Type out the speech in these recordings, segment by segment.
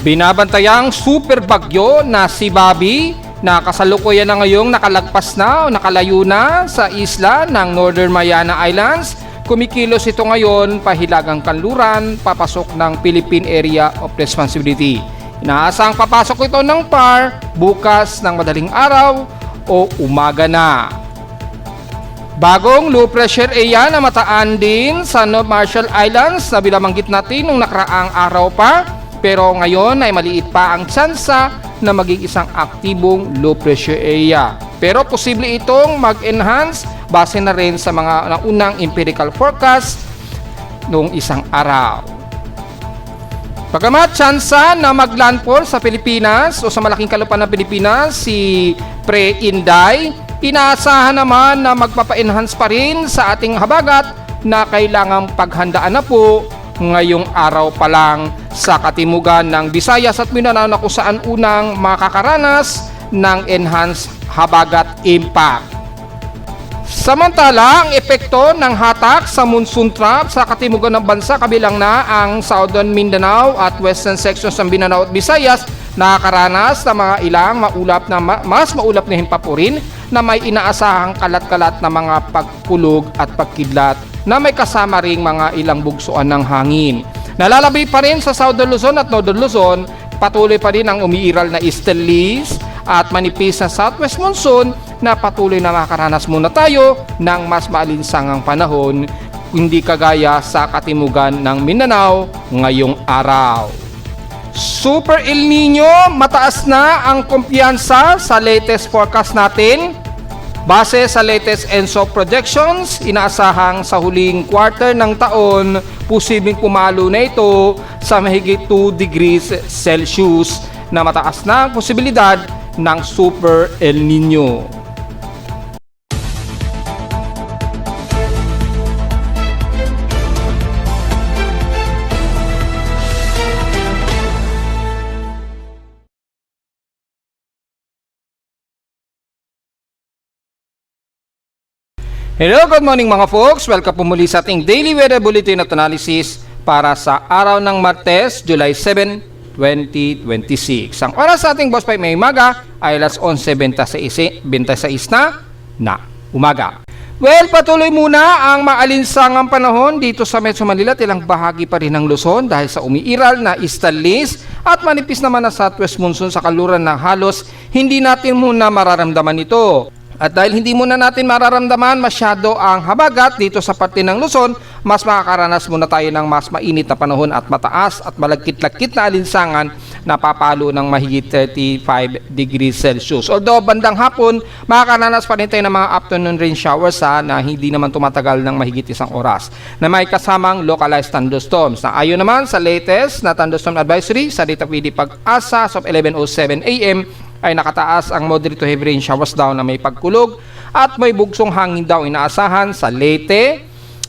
Binabantayang super bagyo na si Bobby na kasalukuyan na ngayong nakalagpas na o nakalayo na sa isla ng Northern Mariana Islands. Kumikilos ito ngayon pahilagang kanluran papasok ng Philippine Area of Responsibility. Inaasang papasok ito ng PAR bukas ng madaling araw o umaga na. Bagong low pressure area na mataan din sa North Marshall Islands na binabanggit natin nung nakaraang araw pa, pero ngayon ay maliit pa ang tsansa na maging isang aktibong low pressure area. Pero posible itong mag-enhance base na rin sa mga unang empirical forecast noong isang araw. Pagkamat tsansa na maglandfall sa Pilipinas o sa malaking kalupaan ng Pilipinas si Pre-Inday, inaasahan naman na magpapa-enhance pa rin sa ating habagat na kailangang paghandaan na po ngayong araw pa lang sa katimugan ng Visayas at Mindanao na kung saan unang makakaranas ng enhanced habagat impact. Samantala, ang epekto ng hatak sa monsoon trap sa katimugan ng bansa kabilang na ang Southern Mindanao at Western sections ng Mindanao at Visayas nakakaranas ng mga ilang mas maulap na himpapurin na may inaasahang kalat-kalat na mga pagkulog at pagkidlat na may kasama ring mga ilang bugsuan ng hangin. Nalalabay pa rin sa Southern Luzon at Northern Luzon, patuloy pa rin ang umiiral na easterlies at manipis na southwest monsoon na patuloy na makakaranas muna tayo ng mas maalinsangang panahon, hindi kagaya sa katimugan ng Mindanao ngayong araw. Super El Nino, mataas na ang kumpiyansa sa latest forecast natin. Base sa latest ENSO projections, inaasahang sa huling quarter ng taon, posibleng pumalo na ito sa mahigit 2 degrees Celsius na mataas na ang posibilidad ng Super El Nino. Hello, good morning mga folks. Welcome po muli sa ating Daily Weather Bulletin at Analysis para sa araw ng Martes, July 7, 2026. Ang oras sa ating Boss 5 may umaga ay alas 11:26 na umaga. Well, patuloy muna ang maalinsangang panahon dito sa Metro Manila at ilang bahagi pa rin ng Luzon dahil sa umiiral na easterlies at manipis naman na southwest monsoon sa kaluran na halos hindi natin muna mararamdaman ito. At dahil hindi muna natin mararamdaman masyado ang habagat dito sa parte ng Luzon, mas makakaranas muna tayo ng mas mainit na panahon at mataas at malagkit-lagkit na alinsangan na papalo ng mahigit 35 degrees Celsius. Although bandang hapon, makakaranas pa rin tayo ng mga afternoon rain showers na hindi naman tumatagal ng mahigit isang oras na may kasamang localized thunderstorms. Na ayon naman sa latest na thunderstorm advisory sa Data PD Pag-asa as of 11:07 AM, ay nakataas ang moderate to heavy rain showers daw na may pagkulog at may bugsong hangin daw inaasahan sa Leyte,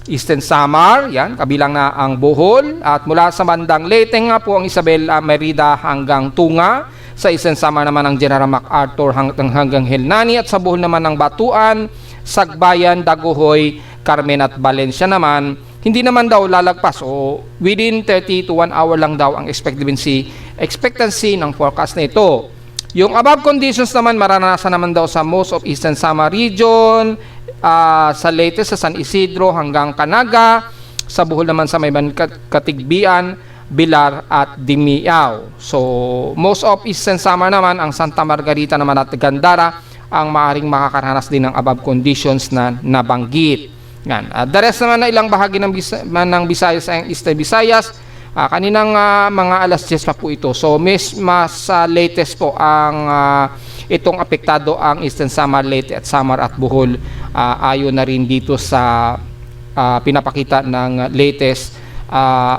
Eastern Samar, yan, kabilang na ang Bohol, at mula sa bandang Leyte nga po ang Isabel Merida hanggang Tunga, sa Eastern Samar naman ang General MacArthur hanggang Helnani, at sa Bohol naman ang Batuan, Sagbayan, Daguhoy, Carmen at Valencia naman. Hindi naman daw lalagpas o within 30 to 1 hour lang daw ang expectancy ng forecast na ito. Yung above conditions naman maranasan naman daw sa most of Eastern Samar region, sa Leyte, sa San Isidro hanggang Canaga, sa Bohol naman sa may Katigbian, Bilar at Dimiao. So most of Eastern Samar naman, ang Santa Margarita naman at Gandara ang maaaring makakaranas din ng above conditions na nabanggit. Yan. The rest naman na ilang bahagi ng Visayas ang Eastern Visayas, kaninang mga alas 10 pa po ito. So mas latest po ang itong apektado ang Eastern Samar, Leyte at Samar at Bohol, ayon na rin dito sa pinapakita ng latest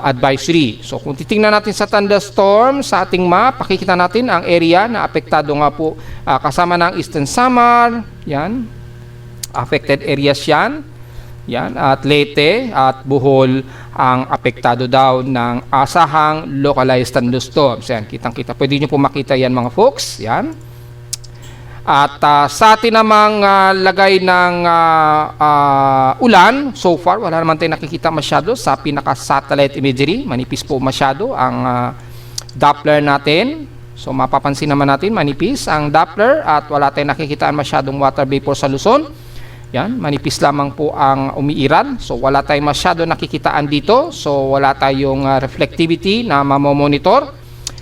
advisory. So kung titingnan natin sa thunderstorm sa ating map, pakikita natin ang area na apektado nga po, kasama ng Eastern Samar, yan, affected areas yan. Yan, at Leyte at Bohol ang apektado daw ng asahang localized thunderstorms. Yan, kitang-kita. Pwede nyo po makita yan mga folks. Yan. At sa atin namang lagay ng ulan, so far, wala naman tayong nakikita masyado sa pinaka-satellite imagery. Manipis po masyado ang Doppler natin. So mapapansin naman natin manipis ang Doppler at wala tayong nakikitaan masyadong water vapor sa Luzon. Yan, manipis lamang po ang umiiral. So wala tayong masyado nakikitaan dito. So wala tayong reflectivity na mamomonitor.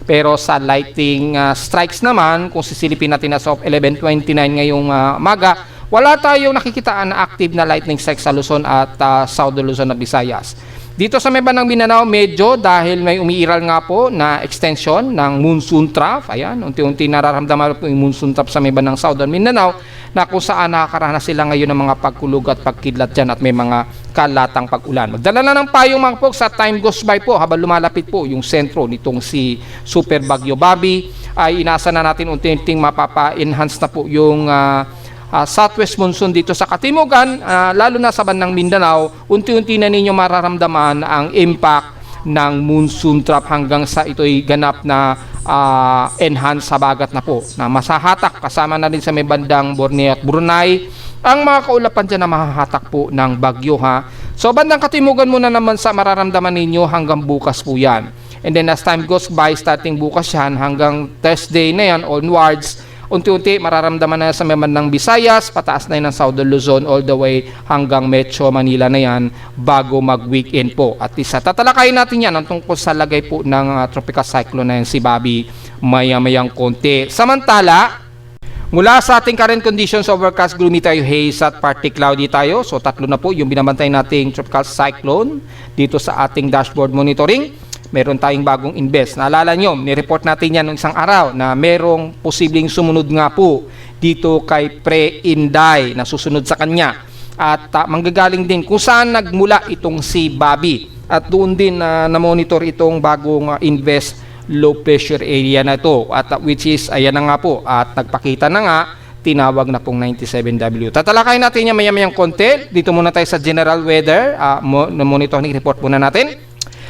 Pero sa lighting strikes naman, kung sisilipin natin as of 11:29 ngayong maga, wala tayong nakikitaan na active na lightning strike sa Luzon at Southern Luzon at Visayas. Dito sa may bandang Mindanao, medyo dahil may umiiral nga po na extension ng monsoon trough. Ayan, unti-unti nararamdaman po yung monsoon trough sa may bandang Southern Mindanao na kung saan nakakaranas sila ngayon ng mga pagkulog at pagkidlat dyan at may mga kalatang pag-ulan. Magdala na ng payong mga folks at time goes by po habang lumalapit po yung sentro nitong si Super Bagyo Bobby. Ay inasa na natin unti-unting mapapa-enhance na po yung southwest monsoon dito sa Katimugan, lalo na sa bandang Mindanao. Unti-unti na ninyo mararamdaman ang impact ng monsoon trough hanggang sa ito'y ganap na enhance sa bagat na po na masahatak kasama na rin sa may bandang Borneo at Brunei ang mga kaulapan dyan na mahahatak po ng bagyo ha. So bandang Katimugan muna naman sa mararamdaman ninyo hanggang bukas po yan, and then as time goes by starting bukas yan hanggang Thursday na yan onwards, unti-unti mararamdaman na sa may bandang Visayas, pataas na yan ng Southern Luzon all the way hanggang Metro Manila na yan bago mag-weekend po. At isa, tatalakayin natin yan ang tungkol sa lagay po ng tropical cyclone na yan si Bobby maya-mayang konti. Samantala, mula sa ating current conditions, overcast, gloomy tayo, haze at partly cloudy tayo. So tatlo na po yung binabantay nating tropical cyclone dito sa ating dashboard monitoring. Meron tayong bagong invest. Naalala nyo, nireport natin yan ng isang araw na merong posibleng sumunod nga po dito kay Pre-Inday na susunod sa kanya. At manggagaling din kung saan nagmula itong si Bobby. At doon din na-monitor itong bagong invest low pressure area na ito. At which is, ayan na nga po. At nagpakita na nga, tinawag na pong 97W. Tatalakayin natin yan maya-mayang konti. Dito muna tayo sa general weather. Monitoring report muna natin.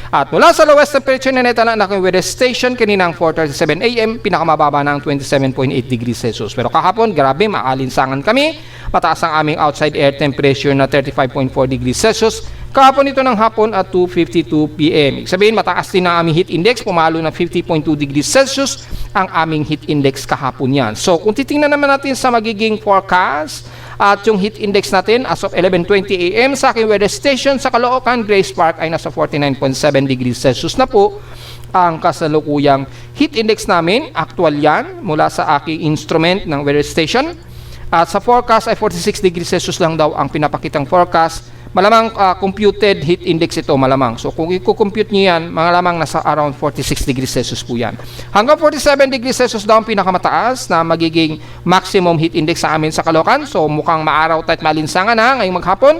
At mula sa lowest temperature na neta na aking weather station kaninang 4:37 AM, pinakamababa ng 27.8 degrees Celsius. Pero kahapon, grabe, maalinsangan kami. Mataas ang aming outside air temperature na 35.4 degrees Celsius. Kahapon ito ng hapon at 2:52 PM. Ibig sabihin, mataas din ang aming heat index, pumalo na 50.2 degrees Celsius ang aming heat index kahapon yan. So, kung titingnan naman natin sa magiging forecast, at yung heat index natin as of 11:20 AM sa aking weather station sa Caloocan, Grace Park ay nasa 49.7 degrees Celsius na po ang kasalukuyang heat index namin. Actual yan mula sa aking instrument ng weather station. At sa forecast ay 46 degrees Celsius lang daw ang pinapakitang forecast. Malamang computed heat index ito malamang. So kung i-compute nyo yan, malamang nasa around 46 degrees Celsius po yan. Hanggang 47 degrees Celsius daw ang pinakamataas na magiging maximum heat index sa amin sa Caloocan. So mukhang maaraw at malinsangan na ngayong maghapon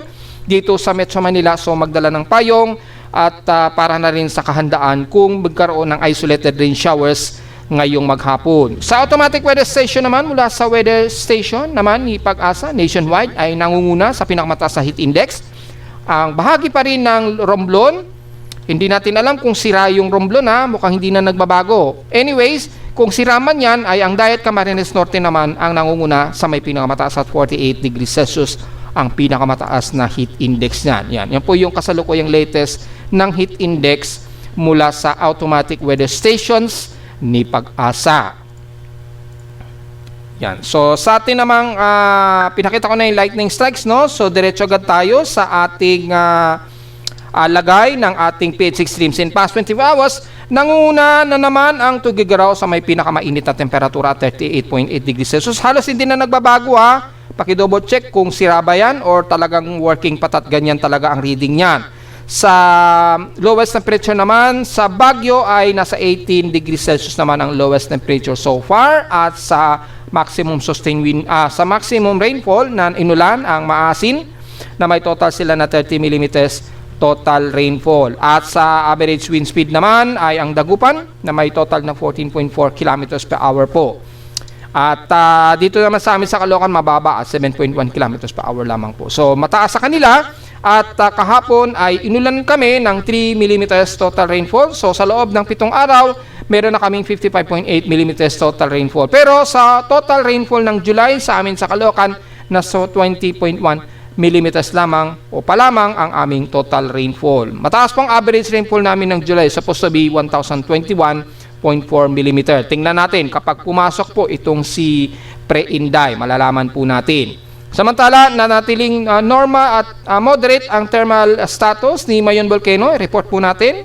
dito sa Metro Manila. So magdala ng payong at para na rin sa kahandaan kung magkaroon ng isolated rain showers ngayong maghapon. Sa automatic weather station naman, mula sa weather station naman ni Pag-asa nationwide ay nangunguna sa pinakamataas na heat index. Ang bahagi pa rin ng Romblon, hindi natin alam kung sira yung Romblon mukhang hindi na nagbabago. Anyways, kung sira man yan, ay ang Dayat Camarines Norte naman ang nangunguna sa may pinakamataas at 48 degrees Celsius ang pinakamataas na heat index niyan. Yan po yung kasalukuyang latest ng heat index mula sa automatic weather stations ni Pag-asa. Yan. So sa atin namang pinakita ko na yung lightning strikes, no? So diretso agad tayo sa ating lagay ng ating PH extremes in past 24 hours. Nanguna na naman ang Tugigaraw sa may pinakamainit na temperatura at 38.8 degrees Celsius. Halos hindi na nagbabago Paki-double check kung sira ba yan or talagang working patat ganyan talaga ang reading niyan. Sa lowest temperature naman sa Baguio ay nasa 18 degrees Celsius naman ang lowest temperature so far, at sa maximum sustained wind sa maximum rainfall na inulan ang Maasin na may total sila na 30 mm total rainfall, at sa average wind speed naman ay ang Dagupan na may total na 14.4 kilometers per hour po. At dito naman sa amin sa Caloocan mababa at 7.1 kilometers per hour lamang po. So mataas sa kanila. At kahapon ay inulan kami ng 3 mm total rainfall. So sa loob ng 7 araw, meron na kaming 55.8 mm total rainfall. Pero sa total rainfall ng July sa amin sa Caloocan, nasa 20.1 mm lamang o palamang ang aming total rainfall. Mataas pang average rainfall namin ng July, supposed to be 1,021 0.4 mm. Tingnan natin kapag pumasok po itong si Pre-Inday, malalaman po natin. Samantala, nanatiling normal at moderate ang thermal status ni Mayon Volcano. Report po natin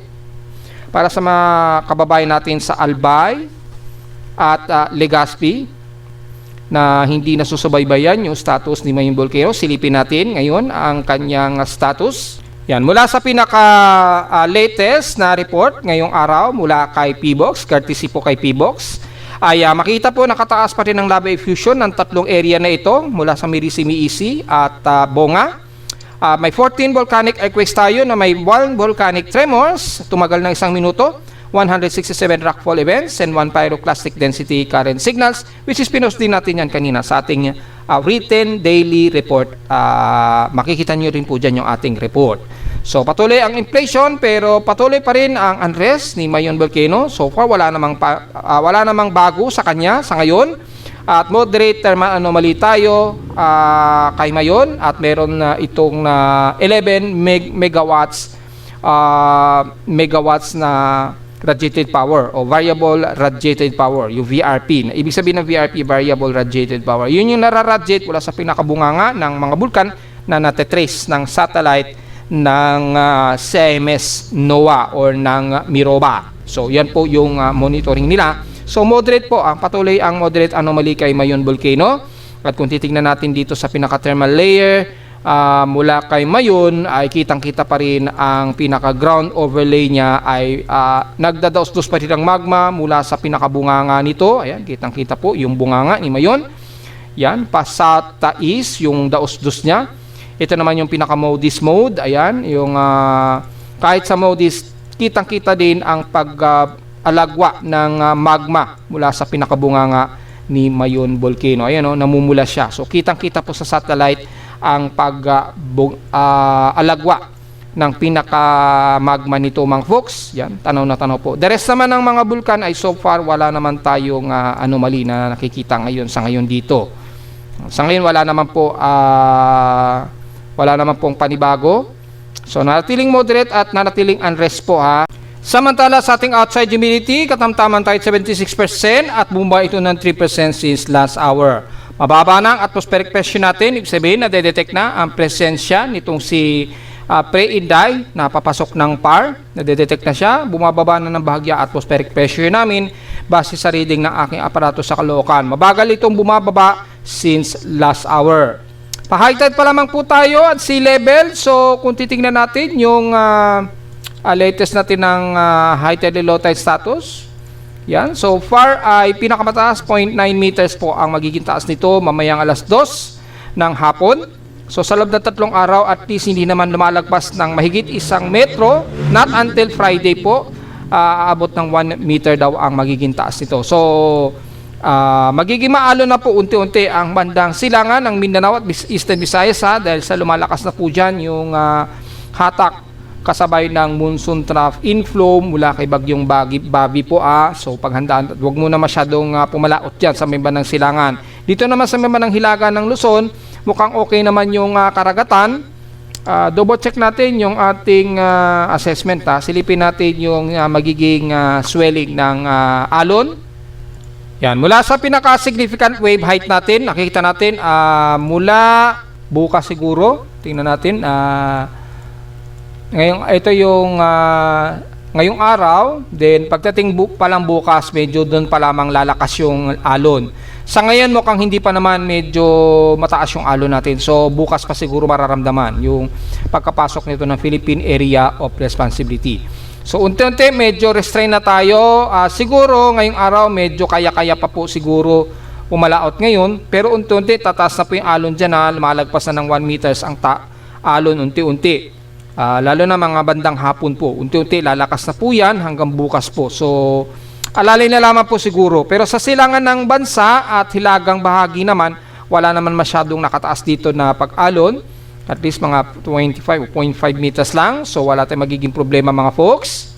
para sa mga kababayan natin sa Albay at Legazpi na hindi nasusubaybayan yung status ni Mayon Volcano. Silipin natin ngayon ang kanyang status. Yan, mula sa pinaka latest na report ngayong araw mula kay PBOX, courtesy po kay PBOX, ay makita po nakataas pa rin ang lava effusion ng tatlong area na ito mula sa Mirisi at Bonga. May 14 volcanic earthquakes tayo na may 1 volcanic tremors, tumagal ng 1 minuto, 167 rockfall events, and 1 pyroclastic density current signals, which is pinost din natin yan kanina sa ating written daily report. Makikita nyo rin po dyan yung ating report. So patuloy ang inflation pero patuloy pa rin ang unrest ni Mayon Volcano. So far wala namang bago sa kanya sa ngayon. At moderate thermal anomaly tayo kay Mayon at meron na itong 11 megawatts na radiated power o variable radiated power, yung VRP. Ibig sabihin ng VRP, variable radiated power. Yun yung nararadiate mula sa pinakabunganga ng mga bulkan na natetrace ng satellite ng CMS NOAA or ng Miroba. So yan po yung monitoring nila. So moderate po, patuloy ang moderate anomaly kay Mayon Volcano. At kung titingnan natin dito sa pinaka-thermal layer, mula kay Mayon ay kitang-kita pa rin ang pinaka-ground overlay niya ay nagdadaos-dos pa rin ang magma mula sa pinakabunganga nito. Ayan, kitang-kita po yung bunganga ni Mayon. Yan, pasat-tais yung daos-dos niya. Ito naman yung pinaka-MODIS mode. Ayan, yung kahit sa MODIS, kitang-kita din ang pag-alagwa ng magma mula sa pinakabunganga ni Mayon Volcano. Ayan, namumula siya. So, kitang-kita po sa satellite ang pag-alagwa ng pinaka-magma nito, mga folks. Yan, tanaw na tanaw po. The rest naman ng mga bulkan ay so far wala naman tayong anomaly na nakikita ngayon sa ngayon dito. Sa ngayon wala naman pong panibago. So nanatiling moderate at nanatiling unrest po ha. Samantala sa ating outside humidity, katamtaman tayo 76% at bumaba ito ng 3% since last hour. Mababa na ang atmospheric pressure natin, ibig sabihin na detect na ang presensya nitong si Pre-Inday na papasok ng PAR, na-detect na siya, bumababa na ng bahagya atmospheric pressure namin base sa reading ng aking aparato sa Caloocan. Mabagal itong bumababa since last hour. Pa-high tide pa lamang po tayo at sea level. So kung titingnan natin yung latest natin ng high tide and low tide status, yan, so far ay pinakamataas 0.9 meters po ang magiging taas nito mamayang alas 2 ng hapon. So sa loob ng 3 araw at least hindi naman lumalagpas ng mahigit 1 metro, not until Friday po aabot ng 1 meter daw ang magiging taas nito. So magiging maalo na po unti-unti ang bandang silangan ng Mindanao at Eastern Visayas dahil sa lumalakas na po dyan yung hatak kasabay ng monsoon trough inflow mula kay bagyong Bobby po so paghandaan at huwag muna masyadong pumalaot dyan sa may bandang silangan. Dito naman sa may bandang hilaga ng Luzon, mukhang okay naman yung karagatan. Double check natin yung ating assessment silipin natin yung magiging swelling ng alon. Yan, mula sa pinaka-significant wave height natin, nakikita natin mula bukas siguro, tingnan natin ngayon, ito yung ngayong araw, then pagdating palang bukas, medyo doon pa lamang lalakas yung alon. Sa ngayon, mukhang hindi pa naman medyo mataas yung alon natin. So, bukas pa siguro mararamdaman yung pagkapasok nito ng Philippine Area of Responsibility. So, unti-unti, medyo restrain na tayo. Siguro, ngayong araw, medyo kaya-kaya pa po siguro umalaot ngayon. Pero unti-unti, tataas na po yung alon dyan lumalagpas na ng 1 meters ang alon unti-unti. Lalo na mga bandang hapon po, unti-unti lalakas na po yan hanggang bukas po. So alalay na lamang po siguro, pero sa silangan ng bansa at hilagang bahagi naman wala naman masyadong nakataas dito na pag-alon, at least mga 25 o 0.5 meters lang. So wala tayong magiging problema mga folks.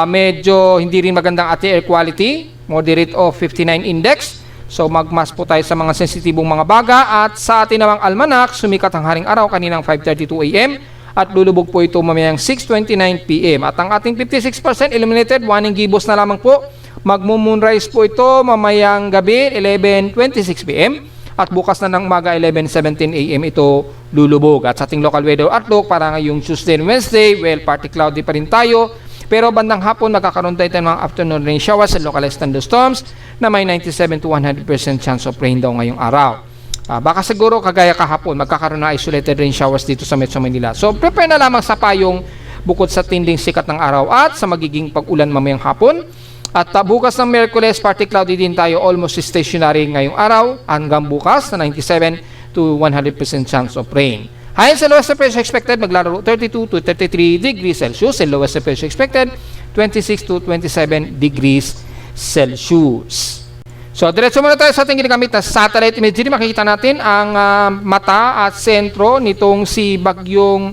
Medyo hindi rin magandang ating air quality, moderate of 59 index. So magmas po tayo sa mga sensitibong mga baga. At sa ating namang almanak, sumikat ang haring araw kaninang 5:32 AM at lulubog po ito mamayang 6:29 PM. At ang ating 56% illuminated, waning gibos na lamang po. Magmo-moonrise po ito mamayang gabi 11:26 PM at bukas na ng umaga 11:17 AM ito lulubog. At sa ating local weather outlook para ngayong Tuesday and Wednesday, well, partly cloudy pa rin tayo. Pero bandang hapon magkakaroon tayo ng mga afternoon rain showers and localized thunderstorms na may 97 to 100% chance of rain daw ngayong araw. Baka siguro kagaya kahapon magkakaroon na isolated rain showers dito sa Metro Manila. So prepare na lamang sa payong bukod sa tinding sikat ng araw at sa magiging pag-ulan mamayang hapon. At bukas ng Miyerkules, partly cloudy din tayo, almost stationary ngayong araw hanggang bukas na 97 to 100% chance of rain. High sa lowest temperature expected, maglalaro 32 to 33 degrees Celsius. And lowest temperature expected, 26 to 27 degrees Celsius. So, diretso muna tayo sa ating ginagamit na satellite imagery. Makikita natin ang mata at sentro nitong si Bagyong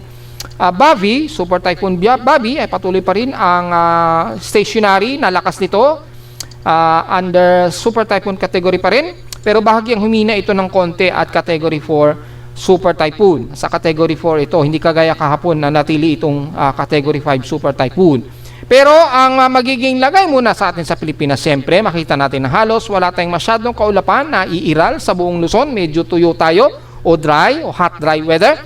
Bobby, Super Typhoon Bobby, ay patuloy pa rin ang stationary na lakas nito. Under Super Typhoon category pa rin. Pero bahagyang humina ito ng konti at category 4 Super Typhoon. Sa category 4 ito, hindi kagaya kahapon na natili itong category 5 Super Typhoon. Pero ang magiging lagay muna sa atin sa Pilipinas, siyempre, makita natin na halos wala tayong masyadong kaulapan na iiral sa buong Luzon. Medyo tuyo tayo o dry o hot dry weather.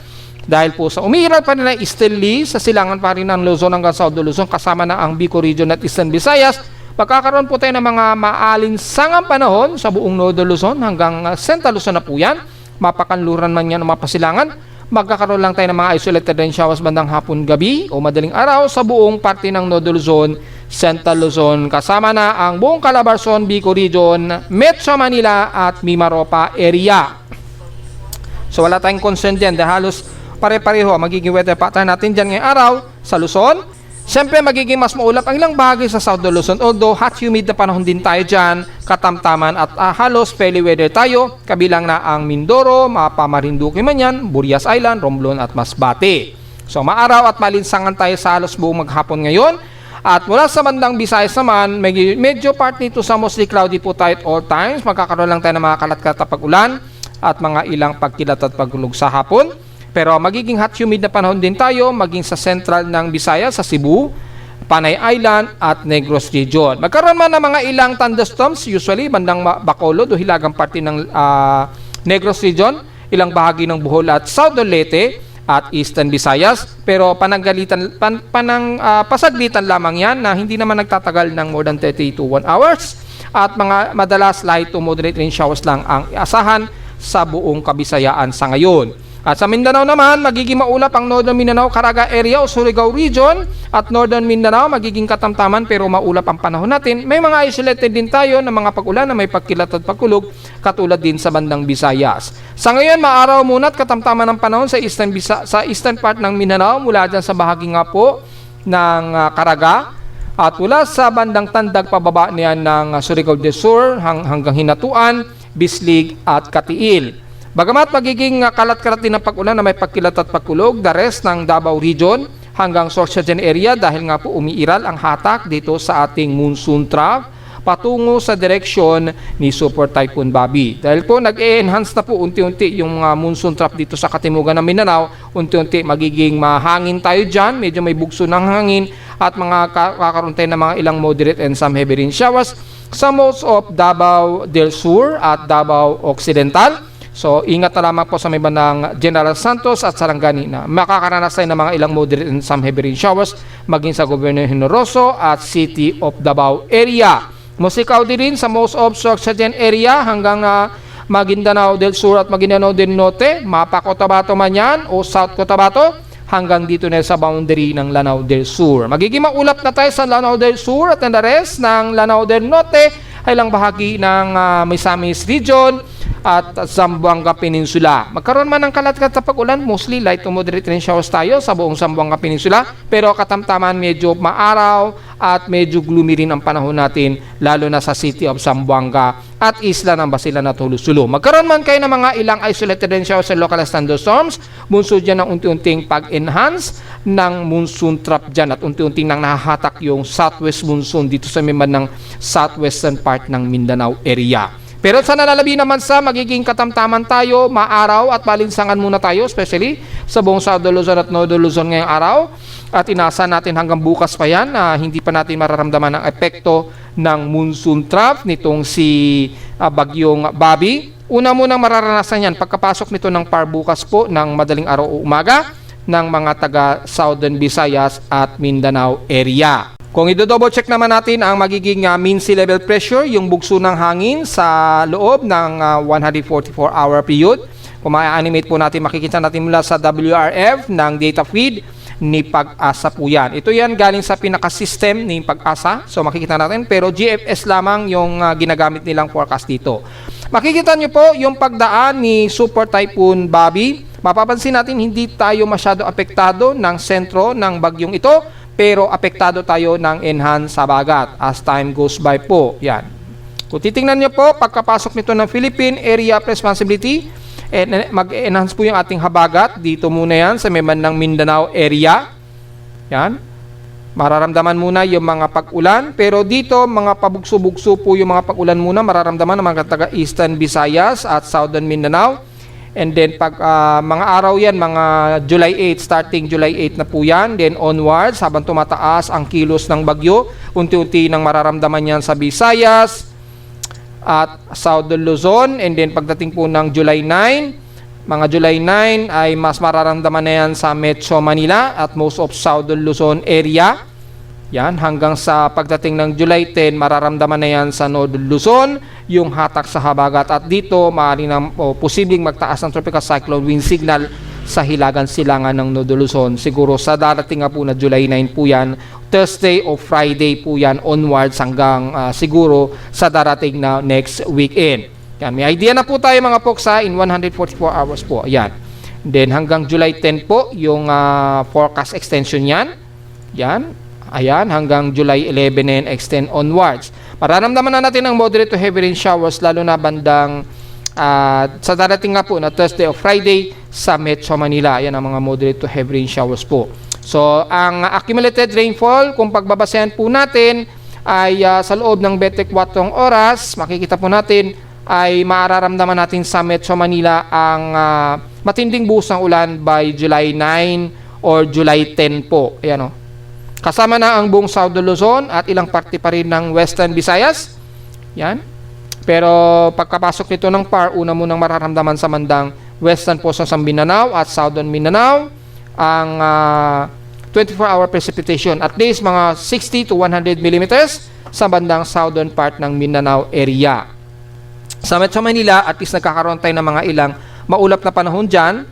Dahil po sa umiiral pa rin na easterly sa silangan pa rin ng Luzon hanggang South Luzon, kasama na ang Bicol Region at Eastern Visayas, magkakaroon po tayo ng mga maalinsangang panahon sa buong Northern Luzon hanggang Central Luzon na po yan. Mapakanluran man yan o mapasilangan, magkakaroon lang tayo ng mga isolated rain showers bandang hapon gabi o madaling araw sa buong parte ng Northern Luzon, Central Luzon, kasama na ang buong Calabarzon, Bicol Region, Metro Manila at Mimaropa area. So wala tayong concern dyan dahil halos pare-pareho magiging weather pattern natin dyan ngayong araw sa Luzon. Siyempre, magiging mas maulap ang ilang bahagi sa South Luzon. Although, hot humid na panahon din tayo dyan, katamtaman at halos fairly weather tayo. Kabilang na ang Mindoro, Mapa, Marinduque man yan, Burias Island, Romblon at Masbate. So, maaraw at malinsangan tayo sa halos buong maghapon ngayon. At mula sa bandang Visayas naman, medyo part nito sa mostly cloudy po tayo at all times. Magkakaroon lang tayo ng mga kalat-kalat na pag-ulan at mga ilang pagkilat at pagulog sa hapon. Pero magiging hot humid na panahon din tayo maging sa central ng Visayas, sa Cebu, Panay Island at Negros Region. Magkaroon man ng mga ilang thunderstorms, usually bandang Bacolod o hilagang parte ng Negros Region, ilang bahagi ng Bohol at Southern Leyte at Eastern Visayas. Pero pasaglitan lamang yan na hindi naman nagtatagal ng more than 30 to 1 hours. At mga madalas light to moderate rain showers lang ang asahan sa buong Kabisayaan sa ngayon. At sa Mindanao naman, magiging maulap ang Northern Mindanao, Caraga area o Surigao Region. At Northern Mindanao, magiging katamtaman pero maulap ang panahon natin. May mga isolated din tayo ng mga pag-ulan na may pagkilat at pagkulog, katulad din sa bandang Visayas. Sa ngayon, maaraw muna at katamtaman ng panahon sa eastern part ng Mindanao, mula dyan sa bahagi nga po ng Caraga. At mula sa bandang Tandag, pababa niyan ng Surigao del Sur hanggang Hinatuan, Bislig at Katiil. Bagamat magiging kalat-kalat din ang pag-ulan na may pagkilat at pagkulog, the rest ng Davao Region hanggang Sorsogon area dahil nga po umiiral ang hatak dito sa ating monsoon trough patungo sa direksyon ni Super Typhoon Bobby. Dahil po nag-e-enhance na po unti-unti yung monsoon trough dito sa katimugan ng Mindanao, unti-unti magiging mahangin tayo dyan, medyo may bugso ng hangin at kakaroon tayo ng mga ilang moderate and some heavy rain showers sa most of Davao del Sur at Davao Occidental. So, ingat na lamang po sa may bandang General Santos at Sarangani na makakaranas tayo ng mga ilang moderate and some heavy rain showers maging sa Gobyerno Generoso at City of Davao area. Musikaw din rin sa most of Sorsogon area hanggang Maguindanao del Sur at Maguindanao del Norte, Mapa Cotabato man yan o South Cotabato, hanggang dito na sa boundary ng Lanao del Sur. Magiging maulap na tayo sa Lanao del Sur at the rest ng Lanao del Norte ay lang bahagi ng Misamis Region at Zamboanga Peninsula. Magkaroon man ng kalat-kalat na pag-ulan, mostly light to moderate rain showers tayo sa buong Zamboanga Peninsula, pero katamtaman medyo maaraw at medyo gloomy rin ang panahon natin, lalo na sa City of Zamboanga at Isla ng Basilan at Hulusulo. Magkaroon man kayo ng mga ilang isolated rain showers and localized thunderstorms, bunso dyan ng unti-unting pag-enhance ng monsoon trough dyan at unti-unting nang nahahatak yung southwest monsoon dito sa miman ng southwestern part ng Mindanao area. Pero sa nalalabi naman sa magiging katamtaman tayo, maaraw at malinsangan muna tayo, especially sa buong Southern Luzon at Northern Luzon ngayong araw. At inasa natin hanggang bukas pa yan na hindi pa natin mararamdaman ang epekto ng monsoon trough nitong si Bagyong Bobby. Una munang mararanasan yan pagkapasok nito ng PAR bukas po ng madaling araw o umaga ng mga taga Southern Visayas at Mindanao area. Kung i-double check naman natin ang magiging mean sea level pressure, yung bugso ng hangin sa loob ng 144-hour period. Kung ma-animate po natin, makikita natin mula sa WRF ng data feed ni Pag-asa po yan. Ito yan galing sa pinaka-system ni Pag-asa. So makikita natin, pero GFS lamang yung ginagamit nilang forecast dito. Makikita nyo po yung pagdaan ni Super Typhoon Bobby. Mapapansin natin hindi tayo masyado apektado ng sentro ng bagyong ito, pero apektado tayo ng enhanced habagat as time goes by po. Yan. Kung titingnan nyo po, pagkapasok nito ng Philippine Area of Responsibility, mag-enhance po yung ating habagat. Dito muna yan sa may bandang Mindanao area. Yan. Mararamdaman muna yung mga pag-ulan. Pero dito, mga pabugso-bugso po yung mga pag-ulan muna. Mararamdaman ng mga taga-Eastern Visayas at Southern Mindanao. And then pag mga araw yan, mga July 8, starting July 8 na po yan. Then onwards, habang tumataas ang kilos ng bagyo, unti-unti nang mararamdaman yan sa Visayas at Southern Luzon. And then pagdating po ng July 9, mga July 9 ay mas mararamdaman na yan sa Metro Manila at most of Southern Luzon area. Yan, hanggang sa pagdating ng July 10, mararamdaman na yan sa Northern Luzon, yung hatak sa habagat. At dito, maaari na posibleng magtaas ng tropical cyclone wind signal sa hilagan silangan ng Northern Luzon. Siguro sa darating nga po na July 9 po yan, Thursday o Friday po yan onwards hanggang siguro sa darating na next weekend. Yan, may idea na po tayo mga poksa in 144 hours po. Yan. Then hanggang July 10 po, yung forecast extension yan. Yan. Ayan, hanggang July 11 and extend onwards. Mararamdaman na natin ang moderate to heavy rain showers lalo na bandang sa darating nga po na Thursday o Friday sa Metro Manila. Ayan ang mga moderate to heavy rain showers po. So, ang accumulated rainfall, kung pagbabasehan po natin, ay sa loob ng 24 oras, makikita po natin, ay mararamdaman natin sa Metro Manila ang matinding buhos ng ulan by July 9 or July 10 po. Ayan o. Kasama na ang buong Southern Luzon at ilang parte pa rin ng Western Visayas. Yan. Pero pagkapasok nito ng PAR, una munang mararamdaman sa bandang Western portion ng Mindanao at Southern Mindanao ang 24-hour precipitation. At least mga 60 to 100 millimeters sa bandang southern part ng Mindanao area. Sa Metro Manila, at least nagkakaroon tayo ng mga ilang maulap na panahon dyan.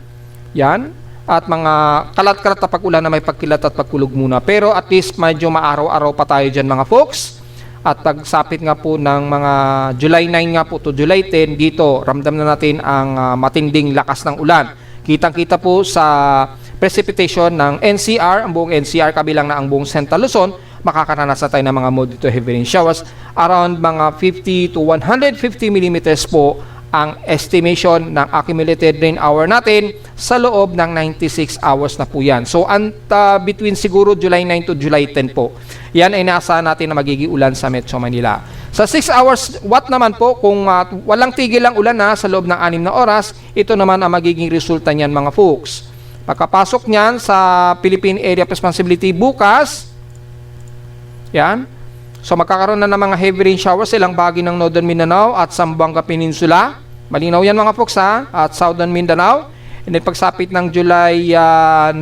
Yan. At mga kalat-kalat na pag-ulan na may pagkilat at pagkulog muna. Pero at least medyo maaraw-araw pa tayo dyan mga folks. At pagsapit nga po ng mga July 9 nga po to July 10, dito ramdam na natin ang matinding lakas ng ulan. Kitang-kita po sa precipitation ng NCR, ang buong NCR kabilang na ang buong Central Luzon, makakaranas na tayo ng mga moderate to heavy rain showers. Around mga 50 to 150 millimeters po ang estimation ng accumulated rain hour natin sa loob ng 96 hours na po yan. So, between siguro July 9 to July 10 po. Yan ay naasahan natin na magiging ulan sa Metro Manila. Sa 6 hours, what naman po, kung walang tigil ang ulan na sa loob ng 6 na oras, ito naman ang magiging resulta niyan mga folks. Pagkapasok niyan sa Philippine Area of Responsibility bukas, yan, so magkakaroon na ng mga heavy rain showers ilang bahagi ng Northern Mindanao at Zamboanga Peninsula. Malinaw yan mga folks ha, at Southern Mindanao. And then pagsapit ng July 9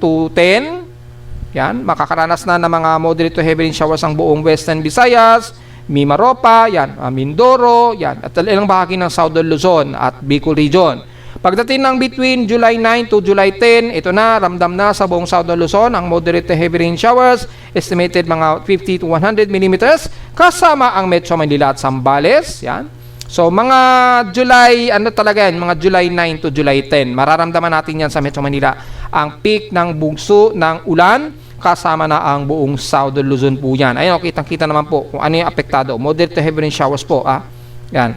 to 10, yan, makakaranas na ng mga moderate to heavy rain showers ang buong Western Visayas, Mimaropa, yan, Mindoro, yan, at ilang bahagi ng Southern Luzon at Bicol Region. Pagdating ng between July 9 to July 10, ito na, ramdam na sa buong Southern Luzon ang moderate to heavy rain showers, estimated mga 50 to 100 millimeters, kasama ang Metro Manila at Zambales, yan. So, mga July, mga July 9 to July 10, mararamdaman natin yan sa Metro Manila, ang peak ng bugso ng ulan, kasama na ang buong Southern Luzon po yan. Ayun, kitang-kita naman po kung ano yung apektado. Moderate to heavy rain showers po, yan.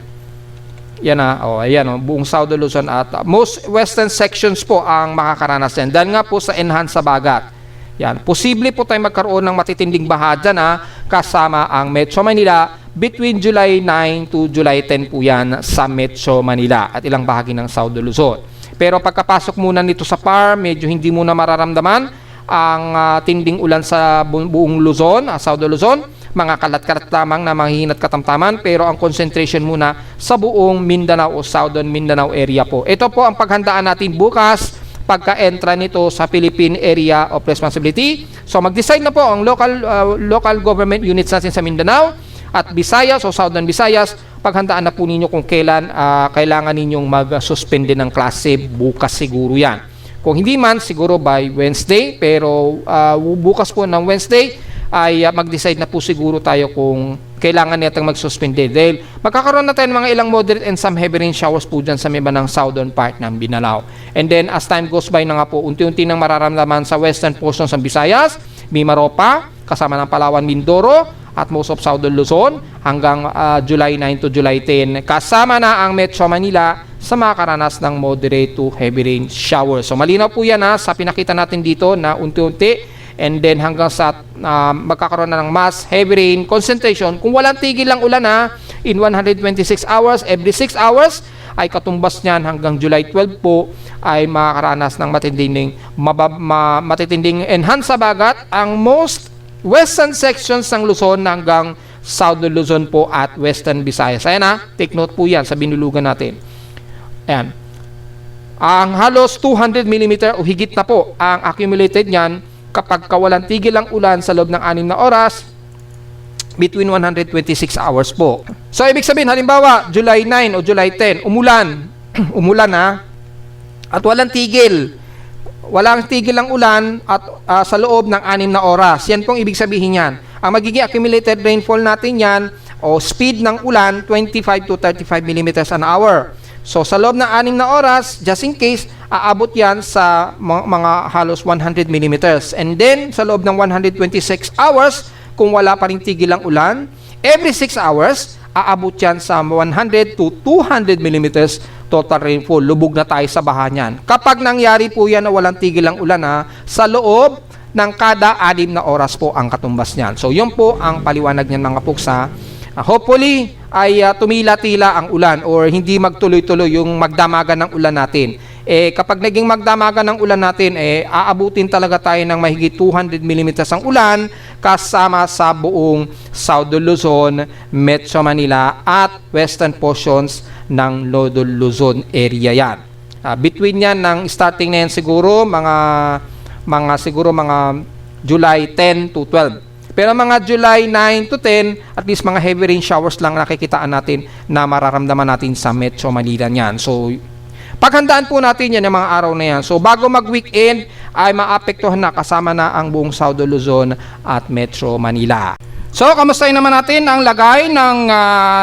Yan ayan, buong Southern Luzon at most western sections po ang makakaranas yan. Dahil nga po sa enhanced habagat. Yan, posible po tayo magkaroon ng matitinding baha dyan kasama ang Metro Manila between July 9 to July 10 po yan sa Metro Manila at ilang bahagi ng Southern Luzon. Pero pagkapasok muna nito sa PAR, medyo hindi muna mararamdaman ang tinding ulan sa buong Luzon, Southern Luzon, mga kalat-kalat lamang na mahihinat katamtaman, pero ang concentration muna sa buong Mindanao o Southern Mindanao area po. Ito po ang paghandaan natin bukas pagka-entra nito sa Philippine Area of Responsibility. So mag-decide na po ang local government units natin sa Mindanao at Visayas o Southern Visayas. Paghandaan na po ninyo kung kailan kailangan ninyong mag-suspende ng klase. Bukas siguro yan. Kung hindi man, siguro by Wednesday. Pero bukas po ng Wednesday ay mag-decide na po siguro tayo kung kailangan natin mag-suspende. Dahil magkakaroon na tayo ng mga ilang moderate and some heavy rain showers po dyan sa may banang southern part ng Binalao. And then as time goes by na nga po, unti-unti nang mararamdaman sa western portion ng Visayas, Mimaropa, kasama ng Palawan, Mindoro, at most of Southern Luzon hanggang July 9 to July 10. Kasama na ang Metro Manila sa makakaranas ng moderate to heavy rain showers. So malinaw po yan sa pinakita natin dito na unti-unti and then hanggang sa magkakaroon na ng mass heavy rain concentration. Kung walang tigil lang ulan in 126 hours, every 6 hours, ay katumbas niyan hanggang July 12 po ay makakaranas ng matitinding enhanced sabagat ang most western sections ng Luzon hanggang Southern Luzon po at Western Visayas. Ayan take note po yan sa binulugan natin. Ayan. Ang halos 200 mm o higit na po ang accumulated niyan kapag kawalan tigil ang ulan sa loob ng 6 na oras between 126 hours po. So ibig sabihin halimbawa July 9 o July 10 umulan at walang tigil. Walang tigil ang ulan at sa loob ng 6 na oras. Yan pong ibig sabihin yan. Ang magiging accumulated rainfall natin yan o speed ng ulan 25 to 35 millimeters an hour. So sa loob ng 6 na oras, just in case, aabot yan sa mga halos 100 millimeters. And then sa loob ng 126 hours, kung wala pa rin tigil ang ulan, every 6 hours, aabot yan sa 100 to 200 millimeters total rainfall. Lubog na tayo sa baha niyan. Kapag nangyari po yan na walang tigil ang ulan sa loob ng kada 6 na oras po ang katumbas niyan. So yun po ang paliwanag niyan mga puksa. Hopefully ay tumila-tila ang ulan or hindi magtuloy-tuloy yung magdamagan ng ulan natin. Kapag naging magdamagan ng ulan natin, aabutin talaga tayo ng mahigit 200 mm ang ulan kasama sa buong Southern Luzon, Metro Manila at western portions ng Northern Luzon area yan. Between yan ng starting na yan siguro mga July 10 to 12. Pero mga July 9 to 10, at least mga heavy rain showers lang nakikitaan natin na mararamdaman natin sa Metro Manila niyan. So paghandaan po natin yan yung mga araw na yan. So bago mag-weekend ay maapektuhan na kasama na ang buong Southern Luzon at Metro Manila. So kamustahin naman natin ang lagay ng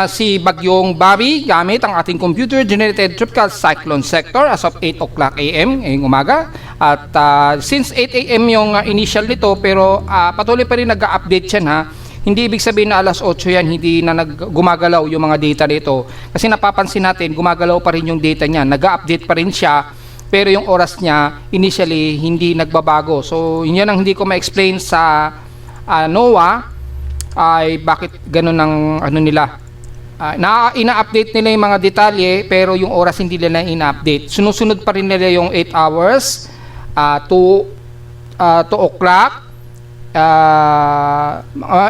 si Bagyong Bobby gamit ang ating computer-generated tropical cyclone sector as of 8 o'clock AM ngayong umaga. At since 8 AM yung initial nito pero patuloy pa rin nag-update yan Hindi ibig sabihin na alas 8 yan, hindi na gumagalaw yung mga data nito. Kasi napapansin natin, gumagalaw pa rin yung data niya. Nag-update pa rin siya, pero yung oras niya, initially, hindi nagbabago. So, yun ang hindi ko ma-explain sa NOAA, ay bakit ganun ang nila. Ina-update nila yung mga detalye, pero yung oras hindi nila ina-update. Sunusunod pa rin nila yung 8 hours, 2 o'clock,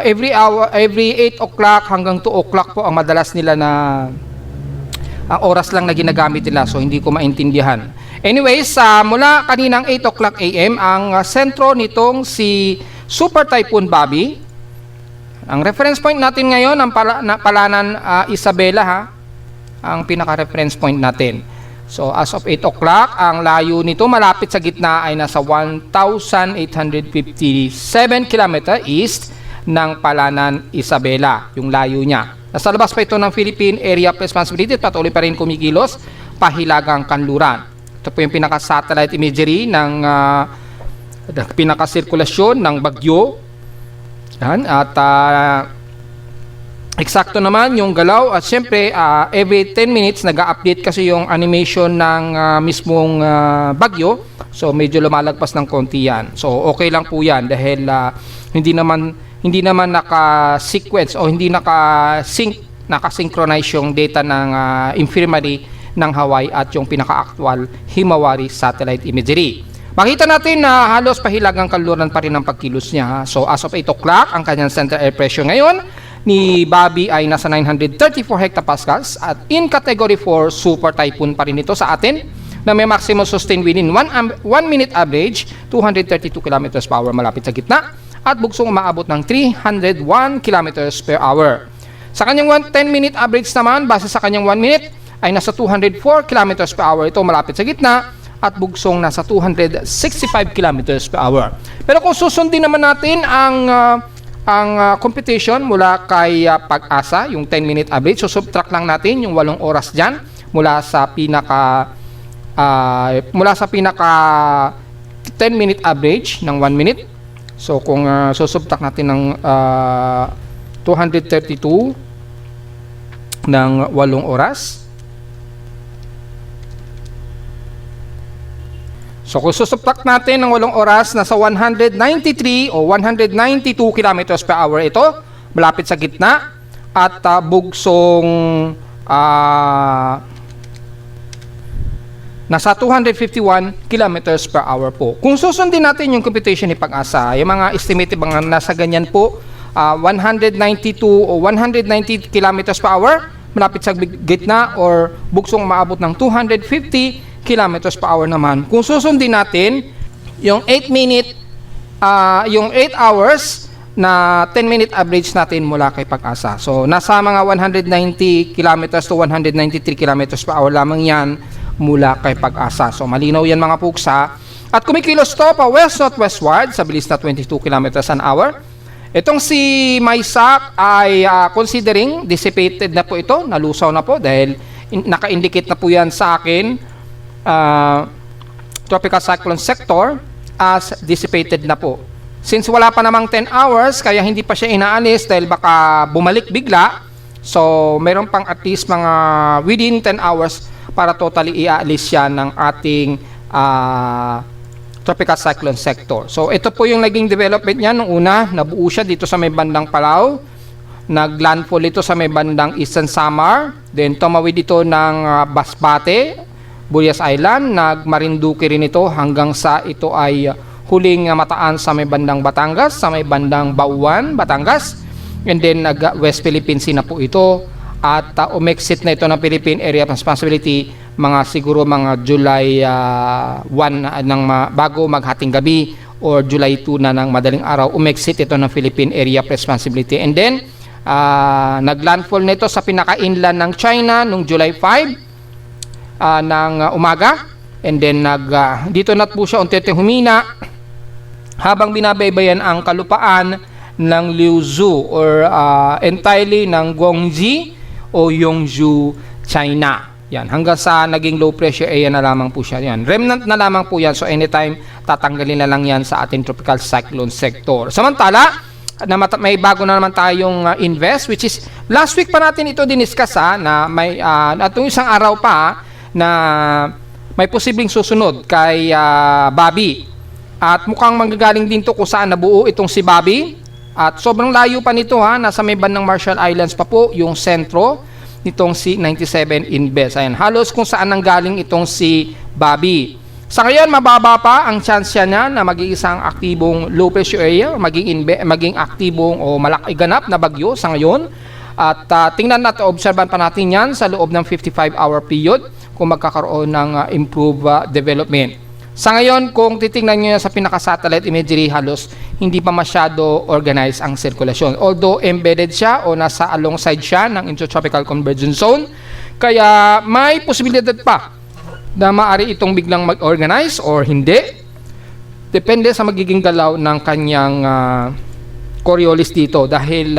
every 8 o'clock hanggang 2 o'clock po ang madalas nila na ang oras lang na ginagamit nila, so hindi ko maintindihan. Anyways, mula kaninang 8 o'clock AM ang sentro nitong si Super Typhoon Bobby. Ang reference point natin ngayon ang Palanan Isabela ang pinaka-reference point natin. So as of 8 o'clock, ang layo nito malapit sa gitna ay nasa 1,857 km east ng Palanan, Isabela, yung layo niya. Nasa labas pa ito ng Philippine Area of Responsibility at patuloy pa rin kumikilos pahilagang kanluran. Ito po yung pinaka-satellite imagery ng pinaka-sirkulasyon ng bagyo. Yan, at eksakto naman yung galaw at syempre every 10 minutes nag-update kasi yung animation ng mismong bagyo, so medyo lumalagpas ng konti yan. So okay lang po yan dahil hindi naman naka-sequence o hindi naka-synchronize yung data ng infirmary ng Hawaii at yung pinaka-actual Himawari satellite imagery. Makita natin na halos pahilagang kaluran pa rin ang pagkilos niya. Ha? So as of 8 o'clock, ang kanyang center air pressure ngayon ni Bobby ay nasa 934 hectopascals at in category 4 super typhoon pa rin ito sa atin na may maximum sustained wind in 1 minute average 232 km per hour malapit sa gitna at bugsong umaabot ng 301 km per hour. Sa kanyang 10-minute average naman, base sa kanyang 1 minute, ay nasa 204 km per hour ito malapit sa gitna at bugsong nasa 265 km per hour. Pero kung susundin naman natin ang computation mula kay Pag-asa, yung 10-minute average, so subtract lang natin yung 8 oras dyan mula sa pinaka 10-minute average ng 1 minute. So kung susubtract natin ng 232 ng 8 oras, so kung susubtract natin ng 8 oras, nasa 193 o 192 km per hour ito, malapit sa gitna, at bugsong nasa 251 km per hour po. Kung susundin natin yung computation ni Pag-asa, yung mga estimated mga nasa ganyan po, 192 o 190 km per hour, malapit sa gitna, or bugsong maabot ng 250 kilometers per hour naman. Kung susundin natin yung 8 hours na 10-minute average natin mula kay Pag-asa. So nasa mga 190 kilometers to 193 kilometers per hour lamang yan mula kay Pag-asa. So malinaw yan mga puksa. At kumikilos to pa west-northwestward sa bilis na 22 kilometers an hour. Itong si Maysak ay considering dissipated na po ito, nalusaw na po dahil naka-indicate na po yan sa akin tropical cyclone sector as dissipated na po. Since wala pa namang 10 hours, kaya hindi pa siya inaalis dahil baka bumalik bigla. So, mayroon pang at least mga within 10 hours para totally iaalis siya ng ating tropical cyclone sector. So, ito po yung naging development niya. Nung una, nabuo siya dito sa may bandang Palau. Naglandfall ito sa may bandang Eastern Samar. Then, tumawid ito ng Basbate, Burias Island, nagmarinduki rin ito hanggang sa ito ay huling mataan sa may bandang Batangas, sa may bandang Bauan, Batangas, and then nag-West Philippine Sea na po ito, at umexit na ito ng Philippine Area of Responsibility siguro mga July 1 bago maghating gabi or July 2 na ng madaling araw, umexit ito ng Philippine Area of Responsibility, and then naglandfall na ito sa pinaka-inland ng China noong July 5 ng umaga, and then dito na po siya unti-unti humina habang binabaybayan ang kalupaan ng Liuzhou or entirely ng Guangxi o Yongzhou, China. Yan, hanggang sa naging low pressure area na lamang po siya. Yan, remnant na lamang po yan, so anytime tatanggalin na lang yan sa ating tropical cyclone sector. Samantala, may bago na naman tayong invest, which is last week pa natin ito diniscuss na may atong isang araw pa na may posibleng susunod kay Bobby. At mukhang manggagaling din to kung saan nabuo itong si Bobby. At sobrang layo pa nito nasa may bandang Marshall Islands pa po yung sentro nitong si 97 Invest. Ayan, halos kung saan nanggaling itong si Bobby. Sa ngayon, mababa pa ang chance niya na maging isang aktibong low pressure area, maging aktibong o ganap na bagyo sa ngayon. At tingnan natin, obserban pa natin yan sa loob ng 55-hour period kung magkakaroon ng improved development. Sa ngayon, kung titingnan nyo sa pinaka-satellite imagery, halos hindi pa masyado organized ang sirkulasyon. Although embedded siya o nasa alongside siya ng intertropical convergence zone, kaya may posibilidad pa na maaari itong biglang mag-organize or hindi. Depende sa magiging galaw ng kanyang Coriolis dito, dahil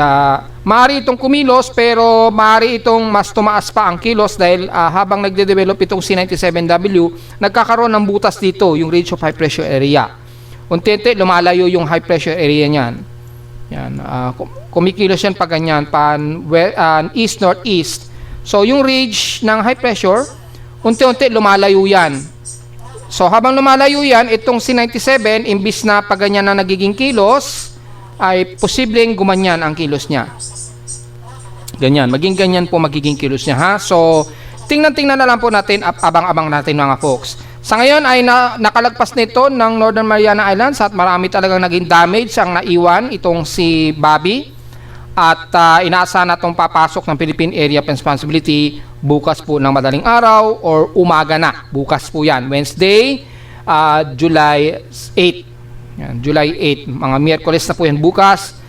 maaari itong kumilos pero maaari itong mas tumaas pa ang kilos dahil habang nagde-develop itong C97W, nagkakaroon ng butas dito, yung range of high pressure area. Unti-unti lumalayo yung high pressure area niyan. Yan, kumikilos yan pa ganyan, east-northeast. So yung range ng high pressure, unti-unti lumalayo yan. So habang lumalayo yan, itong C97, imbis na pa ganyan na nagiging kilos, ay posibleng gumanyan ang kilos niya. Ganyan, maging ganyan po magiging kilos niya, ha. So tingnan na lang po natin, abang-abang natin mga folks. Sa ngayon ay nakalagpas nito ng Northern Mariana Islands at marami talagang naging damage ang naiwan itong si Bobby. At inaasahan na itong papasok ng Philippine Area of Responsibility bukas po ng madaling araw or umaga na. Bukas po yan, Wednesday, July 8. Yan, July 8, mga Miyerkules na po yan bukas,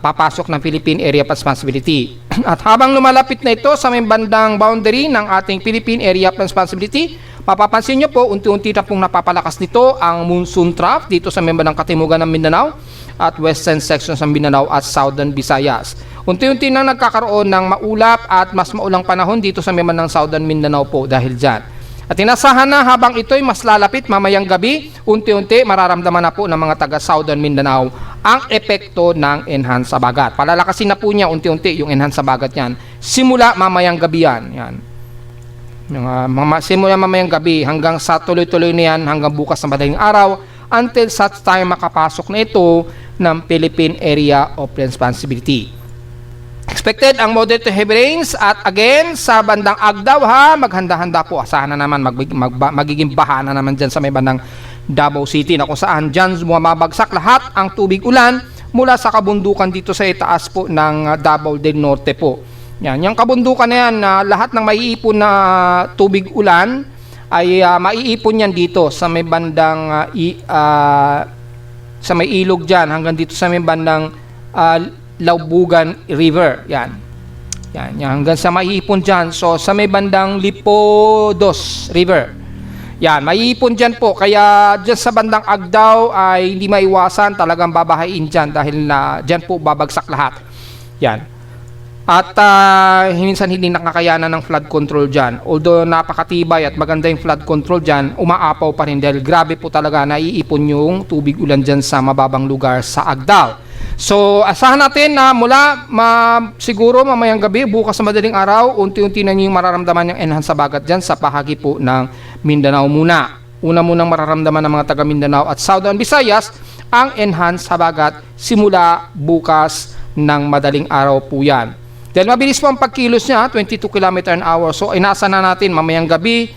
papasok ng Philippine Area of Responsibility. At habang lumalapit na ito sa may bandang boundary ng ating Philippine Area of Responsibility, mapapansin nyo po, unti-unti na pong napapalakas nito ang monsoon trough dito sa may bandang katimugan ng Mindanao at western sections ng Mindanao at southern Visayas. Unti-unti nang nagkakaroon ng maulap at mas maulang panahon dito sa may bandang southern Mindanao po dahil dyan. At inasahan na habang ito'y mas lalapit mamayang gabi, unti-unti mararamdaman na po ng mga taga southern Mindanao ang epekto ng enhanced sabagat. Palalakasin na po niya unti-unti yung enhanced sabagat yan. Simula mamayang gabi yan. Simula mamayang gabi hanggang sa tuloy-tuloy na yan hanggang bukas na madaling araw until such time makapasok na ito ng Philippine Area of Responsibility. Expected ang moderate to heavy rains at again sa bandang Agdao maghanda-handa po. Asahan na naman magiging baha na naman dyan sa may bandang Davao City na kung saan dyan mababagsak lahat ang tubig ulan mula sa kabundukan dito sa itaas po ng Davao del Norte po. Yan, yung kabundukan na yan, lahat ng maiipon na tubig ulan ay maiipon yan dito sa may bandang sa may ilog dyan hanggang dito sa may bandang Laubugan River. Yan, hanggang sa maiipon dyan. So sa may bandang Lipodos River. Yan, maiipon dyan po. Kaya dyan sa bandang Agdao ay hindi maiwasan, talagang babahain dyan dahil dyan po babagsak lahat. Yan. At minsan hindi nakakayanan ng flood control dyan. Although napakatibay at maganda yung flood control dyan, umaapaw pa rin dahil grabe po talaga naiipon yung tubig ulan dyan sa mababang lugar sa Agdao. So asahan natin na mula siguro mamayang gabi, bukas sa madaling araw, unti-unti na yung mararamdaman yung enhanced sabagat dyan sa bahagi po ng Mindanao muna. Una munang mararamdaman ng mga taga Mindanao at Southern Visayas ang enhanced sabagat simula bukas ng madaling araw po yan. Dahil mabilis po ang pagkilos niya, 22 km/h. So inasa na natin mamayang gabi,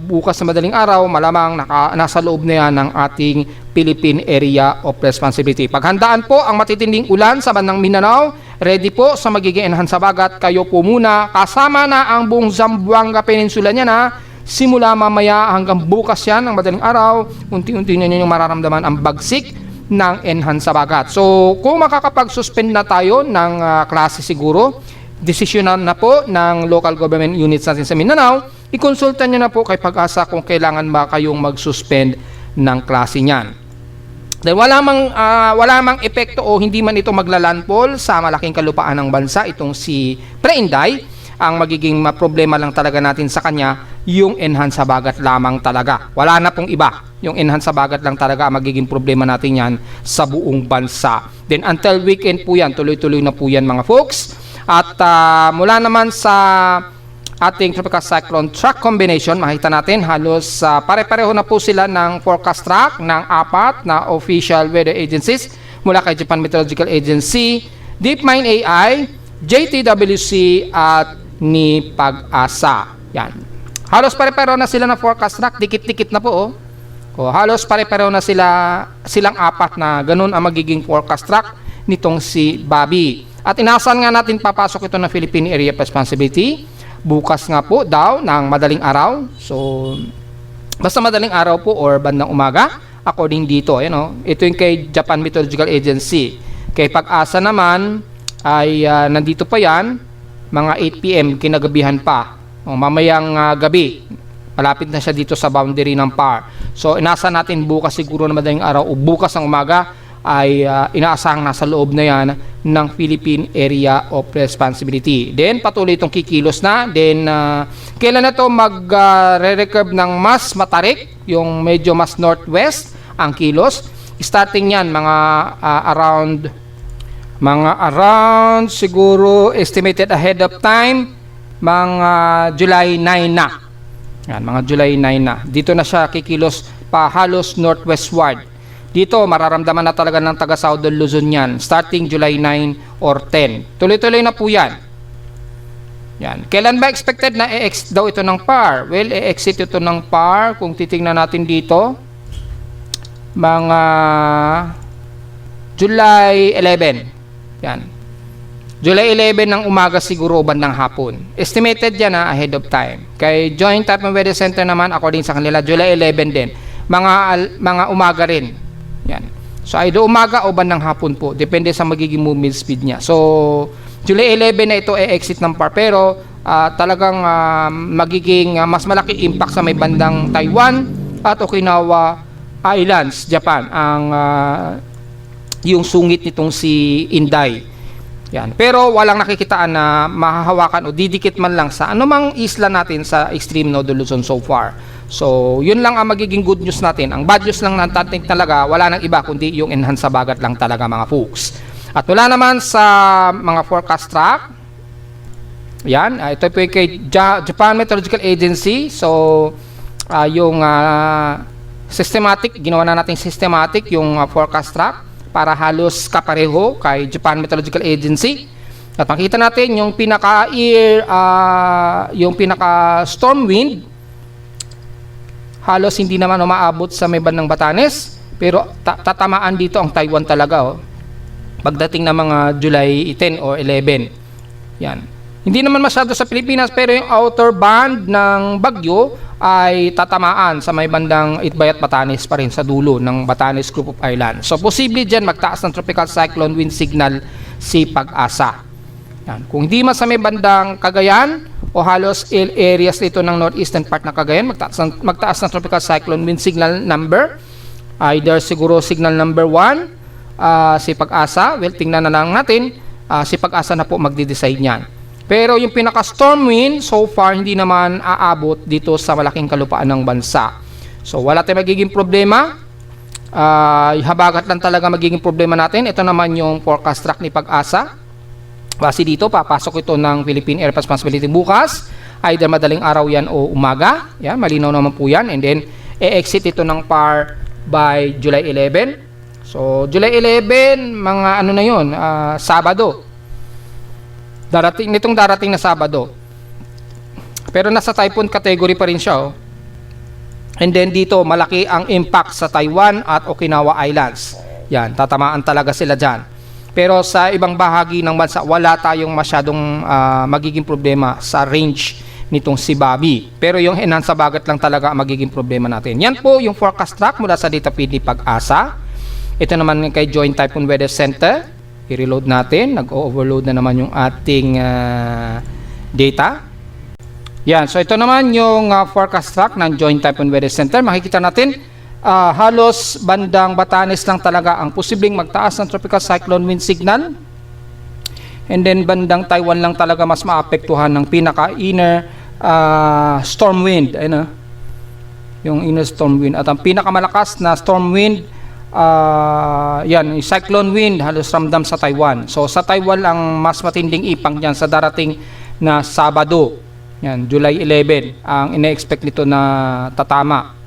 bukas na madaling araw, malamang nasa loob na yan ng ating Philippine Area of Responsibility. Paghandaan po ang matitinding ulan sa bandang Mindanao, ready po sa magiging enhanced sabagat. Kayo po muna, kasama na ang buong Zamboanga Peninsula niya na, simula mamaya hanggang bukas yan ng madaling araw, unti-unti nyo yung mararamdaman ang bagsik ng enhanced sabagat. So, kung makakapag-suspend na tayo ng klase siguro, desisyonan na po ng local government units natin sa Mindanao, ikonsulta nyo na po kay Pag-asa kung kailangan ba kayong mag-suspend ng klase niyan. Dahil wala mang epekto o hindi man ito maglalandfall sa malaking kalupaan ng bansa, itong si Preinday, ang magiging problema lang talaga natin sa kanya, yung enhanced sabagat lamang talaga. Wala na pong iba. Yung enhanced sabagat lang talaga ang magiging problema natin yan sa buong bansa. Then until weekend po yan, tuloy-tuloy na po yan mga folks. At mula naman sa ating tropical cyclone track combination, makita natin halos pare-pareho na po sila ng forecast track ng 4 na official weather agencies mula kay Japan Meteorological Agency, DeepMind AI, JTWC at ni Pag-asa. Yan. Halos pare-pareho na sila ng forecast track, dikit-dikit na po halos pare-pareho na silang 4 na ganun ang magiging forecast track nitong si Bobby. At inaasahan nga natin papasok ito ng Philippine Area of Responsibility bukas nga po daw ng madaling araw. So basta madaling araw po or bandang umaga according dito. Ito yung kay Japan Meteorological Agency. Kay Pag-asa naman ay nandito pa yan mga 8 PM kinagabihan pa. Mamayang gabi malapit na siya dito sa boundary ng PAR. So inaasahan natin bukas siguro na madaling araw o bukas ng umaga ay inaasahang nasa loob na yan ng Philippine Area of Responsibility. Then patuloy itong kikilos na. Then kailan na ito mag-re-recurve ng mas matarik, yung medyo mas northwest ang kilos. Starting yan mga around siguro estimated ahead of time mga July 9 na. Yan, mga July 9 na. Dito na siya kikilos pa halos northwestward. Dito mararamdaman na talaga ng taga Southern Luzon yan starting July 9 or 10. Tuloy-tuloy na po yan. Yan. Kailan ba expected na i-exit daw ito ng PAR? Well, i-exit ito ng PAR kung titingnan natin dito. Mga July 11. Yan. July 11 ng umaga siguro o bandang hapon. Estimated yan ahead of time. Kay Joint Typhoon Weather Center naman, according sa kanila, July 11 din. Mga umaga rin. Yan. So, either umaga o bandang hapon po. Depende sa magiging movement speed niya. So, July 11 na ito exit ng PAR. Pero, talagang magiging mas malaki impact sa may bandang Taiwan at Okinawa Islands, Japan, ang yung sungit nitong si Inday. Yan. Pero walang nakikitaan na mahahawakan o didikit man lang sa anumang isla natin sa extreme node Luzon so far. So, yun lang ang magiging good news natin. Ang bad news lang natin talaga, wala nang iba kundi yung enhanced sa bagat lang talaga mga folks. At wala naman sa mga forecast track. Yan. Ito po kay Japan Meteorological Agency. So, yung systematic, ginawa na natin systematic yung forecast track para halos kapareho kay Japan Meteorological Agency. At makita natin yung yung pinaka storm wind halos hindi naman umaabot sa may bandang Batanes, pero tatamaan dito ang Taiwan talaga pagdating ng mga July 10 o 11. Yan. Hindi naman masyado sa Pilipinas, pero yung outer band ng bagyo ay tatamaan sa may bandang Itbay at Batanes pa rin sa dulo ng Batanes Group of Islands. So, posible dyan magtaas ng tropical cyclone wind signal si Pag-asa. Yan. Kung hindi man sa may bandang Cagayan o halos areas dito ng northeastern part ng Cagayan, magtaas ng tropical cyclone wind signal number. Either siguro signal number 1, si Pag-asa. Well, tingnan na lang natin, si Pag-asa na po magde-decide niyan. Pero yung pinaka-storm wind, so far, hindi naman aabot dito sa malaking kalupaan ng bansa. So, wala tayong magiging problema. Habagat lang talaga magiging problema natin. Ito naman yung forecast track ni Pag-asa. Base dito, papasok ito ng Philippine Air Responsibility bukas. Either madaling araw yan o umaga. Yan, malinaw naman po yan. And then, e-exit ito ng PAR by July 11. So, July 11, mga ano na yun, Sabado. Nitong darating na Sabado. Pero nasa typhoon category pa rin siya. And then dito, malaki ang impact sa Taiwan at Okinawa Islands. Yan, tatamaan talaga sila dyan. Pero sa ibang bahagi ng bansa, wala tayong masyadong magiging problema sa range nitong si Bobby. Pero yung enhanced sa bagat lang talaga ang magiging problema natin. Yan po yung forecast track mula sa Data PD Pag-asa. Ito naman kay Joint Typhoon Weather Center. I-reload natin. Nag-overload na naman yung ating data. Yan. So, ito naman yung forecast track ng Joint Typhoon Weather Center. Makikita natin, halos bandang Batanes lang talaga ang posibleng magtaas ng tropical cyclone wind signal. And then, bandang Taiwan lang talaga mas maapektuhan ng pinaka-inner storm wind. Ayun, yung inner storm wind. At ang pinakamalakas na storm wind, yan, cyclone wind halos ramdam sa Taiwan. So sa Taiwan ang mas matinding ipang diyan sa darating na Sabado. Yan, July 11 ang ine-expect nito na tatama.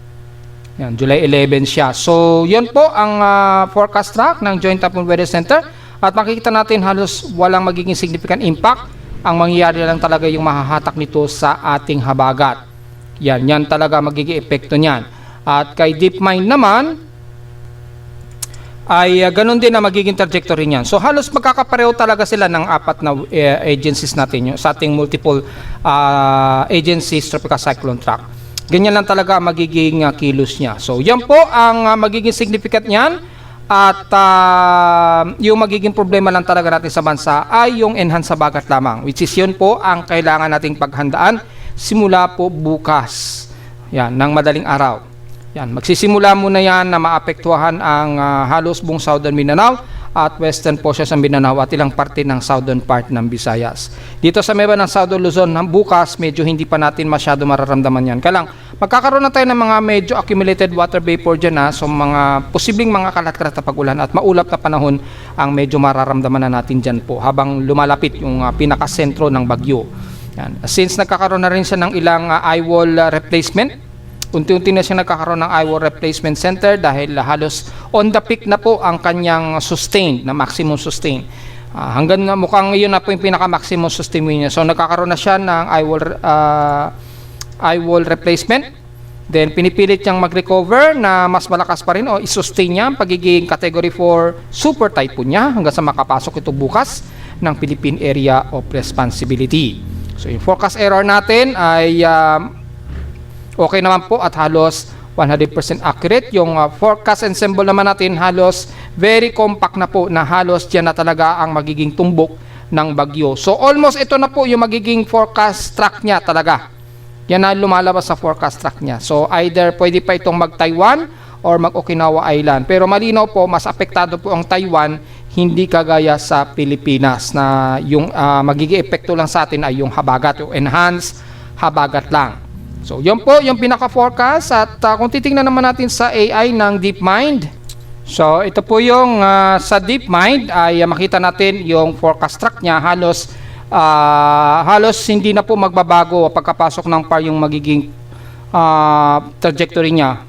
Yan, July 11 siya. So yan po ang forecast track ng Joint Typhoon Weather Center at makikita natin halos walang magiging significant impact. Ang mangyayari lang talaga yung mahahatak nito sa ating habagat. Yan talaga magiging epekto niyan. At kay DeepMind naman ay ganun din na magiging trajectory niyan. So halos magkakapareho talaga sila ng apat na agencies natin sa ating multiple agencies tropical cyclone track. Ganyan lang talaga magiging kilos niya. So yan po ang magiging significant niyan at yung magiging problema lang talaga natin sa bansa ay yung enhanced sa bagat lamang, which is yun po ang kailangan nating paghandaan simula po bukas. Yan, ng madaling araw. Yan, magsisimula muna yan na maapektuhan ang halos buong Southern Mindanao at Western portions ng Mindanao at ilang parte ng Southern part ng Visayas. Dito sa meba ng Southern Luzon, bukas medyo hindi pa natin masyado mararamdaman yan. Kaya lang, magkakaroon na tayo ng mga medyo accumulated water vapor dyan so mga posibleng mga kalat-kalat na pag-ulan at maulap na panahon ang medyo mararamdaman na natin dyan po habang lumalapit yung pinakasentro ng bagyo. Yan. Since nagkakaroon na rin siya ng ilang eye wall replacement, unti-unti na siya nagkakaroon ng eye wall replacement center dahil halos on the peak na po ang kanyang sustain, na maximum sustain. Hanggang na mukhang yun na po yung pinaka-maximum sustain niya. So nagkakaroon na siya ng eye wall replacement. Then pinipilit niyang mag-recover na mas malakas pa rin o i-sustain niya ang pagiging category 4 super typhoon niya hanggang sa makapasok ito bukas ng Philippine Area of Responsibility. So yung forecast error natin ay okay naman po at halos 100% accurate. Yung forecast and symbol naman natin halos very compact na po, na halos dyan na talaga ang magiging tumbok ng bagyo. So almost ito na po yung magiging forecast track niya talaga. Yan na lumalabas sa forecast track niya. So either pwede pa itong mag-Taiwan or mag-Okinawa Island. Pero malinaw po, mas apektado po ang Taiwan, hindi kagaya sa Pilipinas na yung magiging epekto lang sa atin ay yung habagat, yung enhanced habagat lang. So yun po yung pinaka-forecast. At kung titingnan naman natin sa AI ng DeepMind, so ito po yung sa DeepMind ay makita natin yung forecast track niya. Halos hindi na po magbabago pagkapasok ng PAR yung magiging trajectory niya.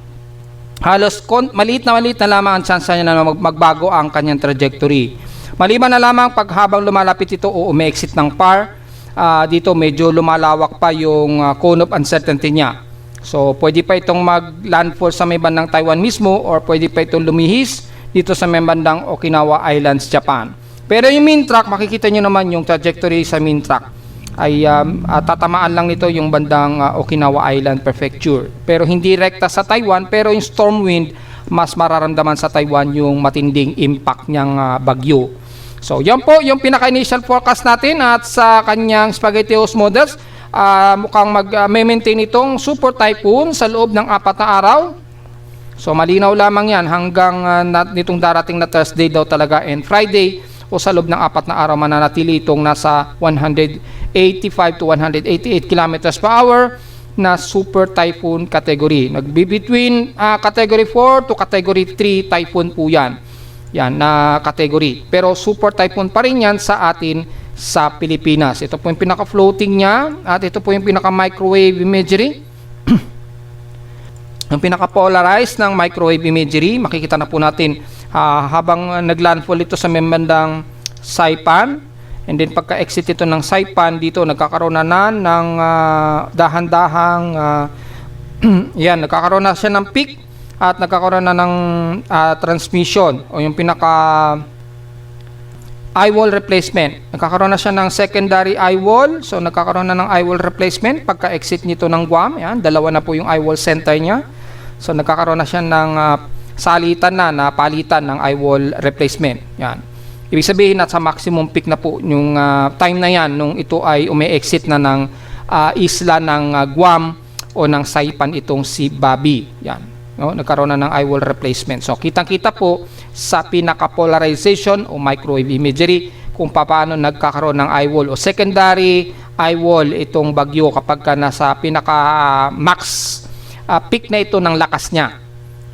Halos maliit na lamang ang chance niya na magbago ang kanyang trajectory. Maliban na lamang pag habang lumalapit ito o umi-exit ng PAR, dito medyo lumalawak pa yung cone of uncertainty niya. So pwede pa itong mag-landfall sa may bandang Taiwan mismo, or pwede pa itong lumihis dito sa may bandang Okinawa Islands, Japan. Pero yung mean track, makikita nyo naman yung trajectory sa mean track ay tatamaan lang nito yung bandang Okinawa Island Prefecture. Pero hindi rekta sa Taiwan, pero yung storm wind, mas mararamdaman sa Taiwan yung matinding impact niyang bagyo. So yan po yung pinaka-initial forecast natin, at sa kanyang SpaghettiOs models, mukhang mag-maintain itong super typhoon sa loob ng 4 na araw. So malinaw lamang yan hanggang nitong darating na Thursday daw talaga and Friday, o sa loob ng 4 na araw mananatili itong nasa 185 to 188 kilometers per hour na super typhoon category. Nagbi-between category 4 to category 3 typhoon po yan. Yan na category. Pero super typhoon pa rin yan sa atin sa Pilipinas. Ito po yung pinaka-floating niya, at ito po yung pinaka-microwave imagery. Ang pinaka-polarized ng microwave imagery, makikita na po natin habang naglandfall ito sa membandang Saipan, and then pagka-exit ito ng Saipan, dito nagkakaroon na ng dahan-dahang yan, nagkakaroon na siya ng peak at nagkakaroon na ng transmission o yung pinaka eye wall replacement. Nagkakaroon na siya ng secondary eye wall, so nagkakaroon na ng eye wall replacement pagka-exit nito ng Guam. Yan, dalawa na po yung eye wall center niya. So nagkakaroon na siya ng salitan na palitan ng eye wall replacement. Yan. Ibig sabihin at sa maximum peak na po yung time na yan nung ito ay umi-exit na ng isla ng Guam o ng Saipan itong si Bobby. Yan. No, nagkaroon na ng eye wall replacement. So kitang-kita po sa pinaka-polarization o microwave imagery kung paano nagkakaroon ng eye wall o secondary eye wall itong bagyo kapag nasa pinaka-max peak na ito ng lakas niya.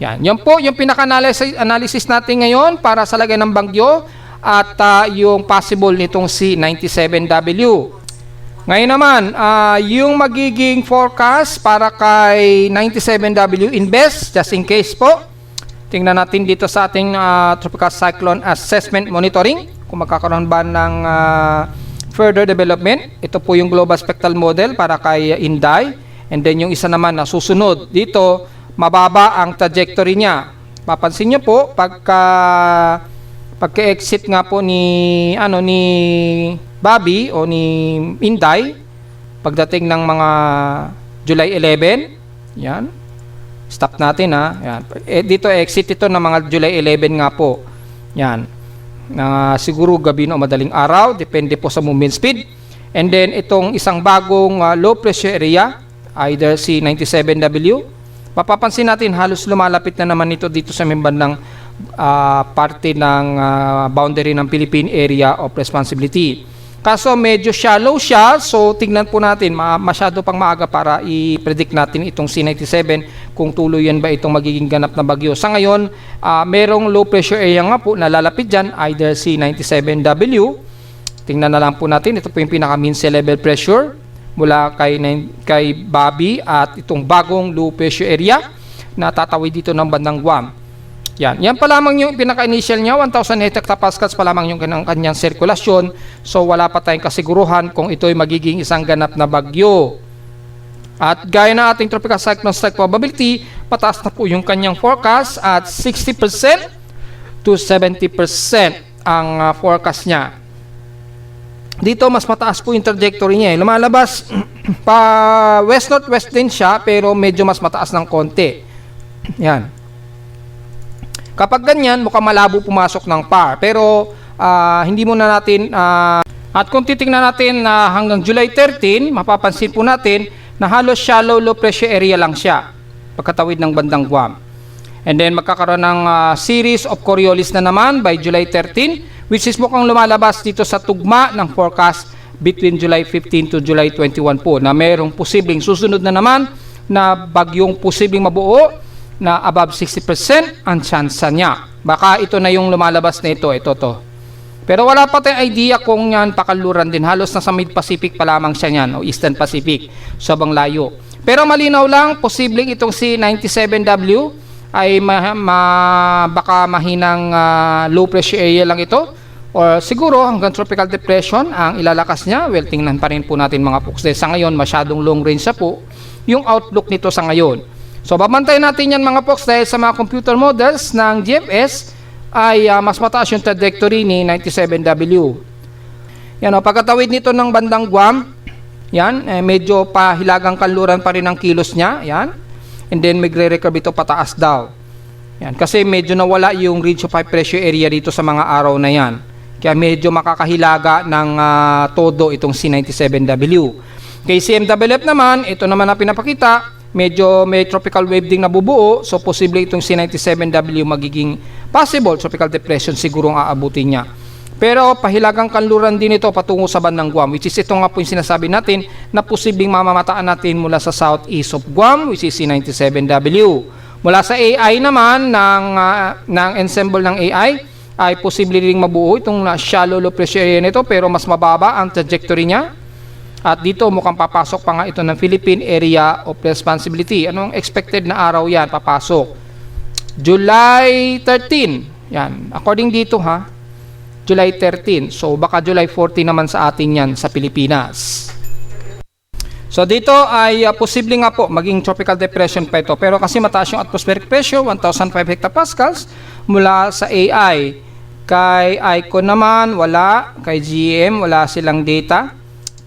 Yan po yung pinaka-analysis natin ngayon para sa lagay ng bagyo at yung possible nitong C97W. Ngayon naman, yung magiging forecast para kay 97W Invest, just in case po. Tingnan natin dito sa ating Tropical Cyclone Assessment Monitoring kung magkakaroon ba ng further development. Ito po yung Global Spectral Model para kay Inday. And then yung isa naman na susunod dito, mababa ang trajectory niya. Papansin niyo po pagka-exit nga po ni Bobby o ni Inday pagdating ng mga July 11. Yan. Stop natin ha. Yan. Dito exit ito ng mga July 11 nga po. Yan. Siguro gabi o madaling araw, depende po sa movement speed. And then itong isang bagong low pressure area, either C97W, mapapansin natin halos lumalapit na naman ito dito sa membandang parte ng boundary ng Philippine Area of Responsibility. Kaso medyo shallow siya, so tingnan po natin, masyado pang maaga para i-predict natin itong C97 kung tuluyan ba itong magiging ganap na bagyo. Sa ngayon, merong low pressure area nga po na lalapit dyan, either C97W. Tingnan na lang po natin, ito po yung pinaka mean sea level pressure mula kay Bobby at itong bagong low pressure area na tatawid dito ng bandang Guam. Yan pa lamang yung pinaka-initial niya, 1,000 hectopascals pa lamang yung kanyang sirkulasyon. So wala pa tayong kasiguruhan kung ito ay magiging isang ganap na bagyo. At gaya ng ating tropical cyclone strike probability, pataas na po yung kanyang forecast at 60% to 70% ang forecast niya. Dito mas mataas po yung trajectory niya. Lumalabas pa west-northwest din siya pero medyo mas mataas ng konti. Yan. Kapag ganyan, mukhang malabo pumasok ng PAR. Pero hindi muna natin, at kung titingnan natin hanggang July 13, mapapansin po natin na halos shallow low pressure area lang siya pagkatawid ng bandang Guam. And then magkakaroon ng series of Coriolis na naman by July 13, which is mukhang lumalabas dito sa tugma ng forecast between July 15 to July 21 po, na mayroong posibleng susunod na naman na bagyong posibleng mabuo na above 60% ang chance niya. Baka ito na yung lumalabas na ito to. Pero wala pa tayong idea kung yan pakaluran din. Halos nasa Mid-Pacific pa lamang siya yan, o Eastern Pacific. Sobrang layo. Pero malinaw lang, posibleng itong si 97W ay baka mahinang low pressure area lang ito. Or siguro hanggang tropical depression ang ilalakas niya. Well, tingnan pa rin po natin mga folks. Sa ngayon, masyadong long range siya po yung outlook nito sa ngayon. So babantayan natin yan mga folks dahil sa mga computer models ng GFS ay mas mataas yung trajectory ni 97W. Yan o, pagkatawid nito ng bandang Guam, yan, medyo pahilagang kanluran pa rin ang kilos niya, yan. And then magre-recurve ito pataas daw. Yan, kasi medyo nawala yung ridge of high pressure area dito sa mga araw na yan. Kaya medyo makakahilaga ng todo itong C97W. Kay CMWF naman, ito naman ang pinapakita, medyo may tropical wave ding nabubuo, so posible itong C97W magiging possible tropical depression siguro ang aabutin niya. Pero pahilagang kanluran din ito patungo sa bandang Guam, which is ito nga po yung sinasabi natin na posibleng mamamataan natin mula sa southeast of Guam, which is C97W. Mula sa AI naman, ng ensemble ng AI, ay posible ring mabuo itong shallow low pressure area nito pero mas mababa ang trajectory niya. At dito mukhang papasok pa nga ito ng Philippine Area of Responsibility. Anong expected na araw yan papasok? July 13. Yan. According dito July 13. So baka July 14 naman sa atin yan sa Pilipinas. So dito ay posible nga po maging tropical depression pa ito. Pero kasi mataas yung atmospheric pressure, 1,005 hectopascals mula sa AI. Kay ICON naman, wala. Kay GM, wala silang data.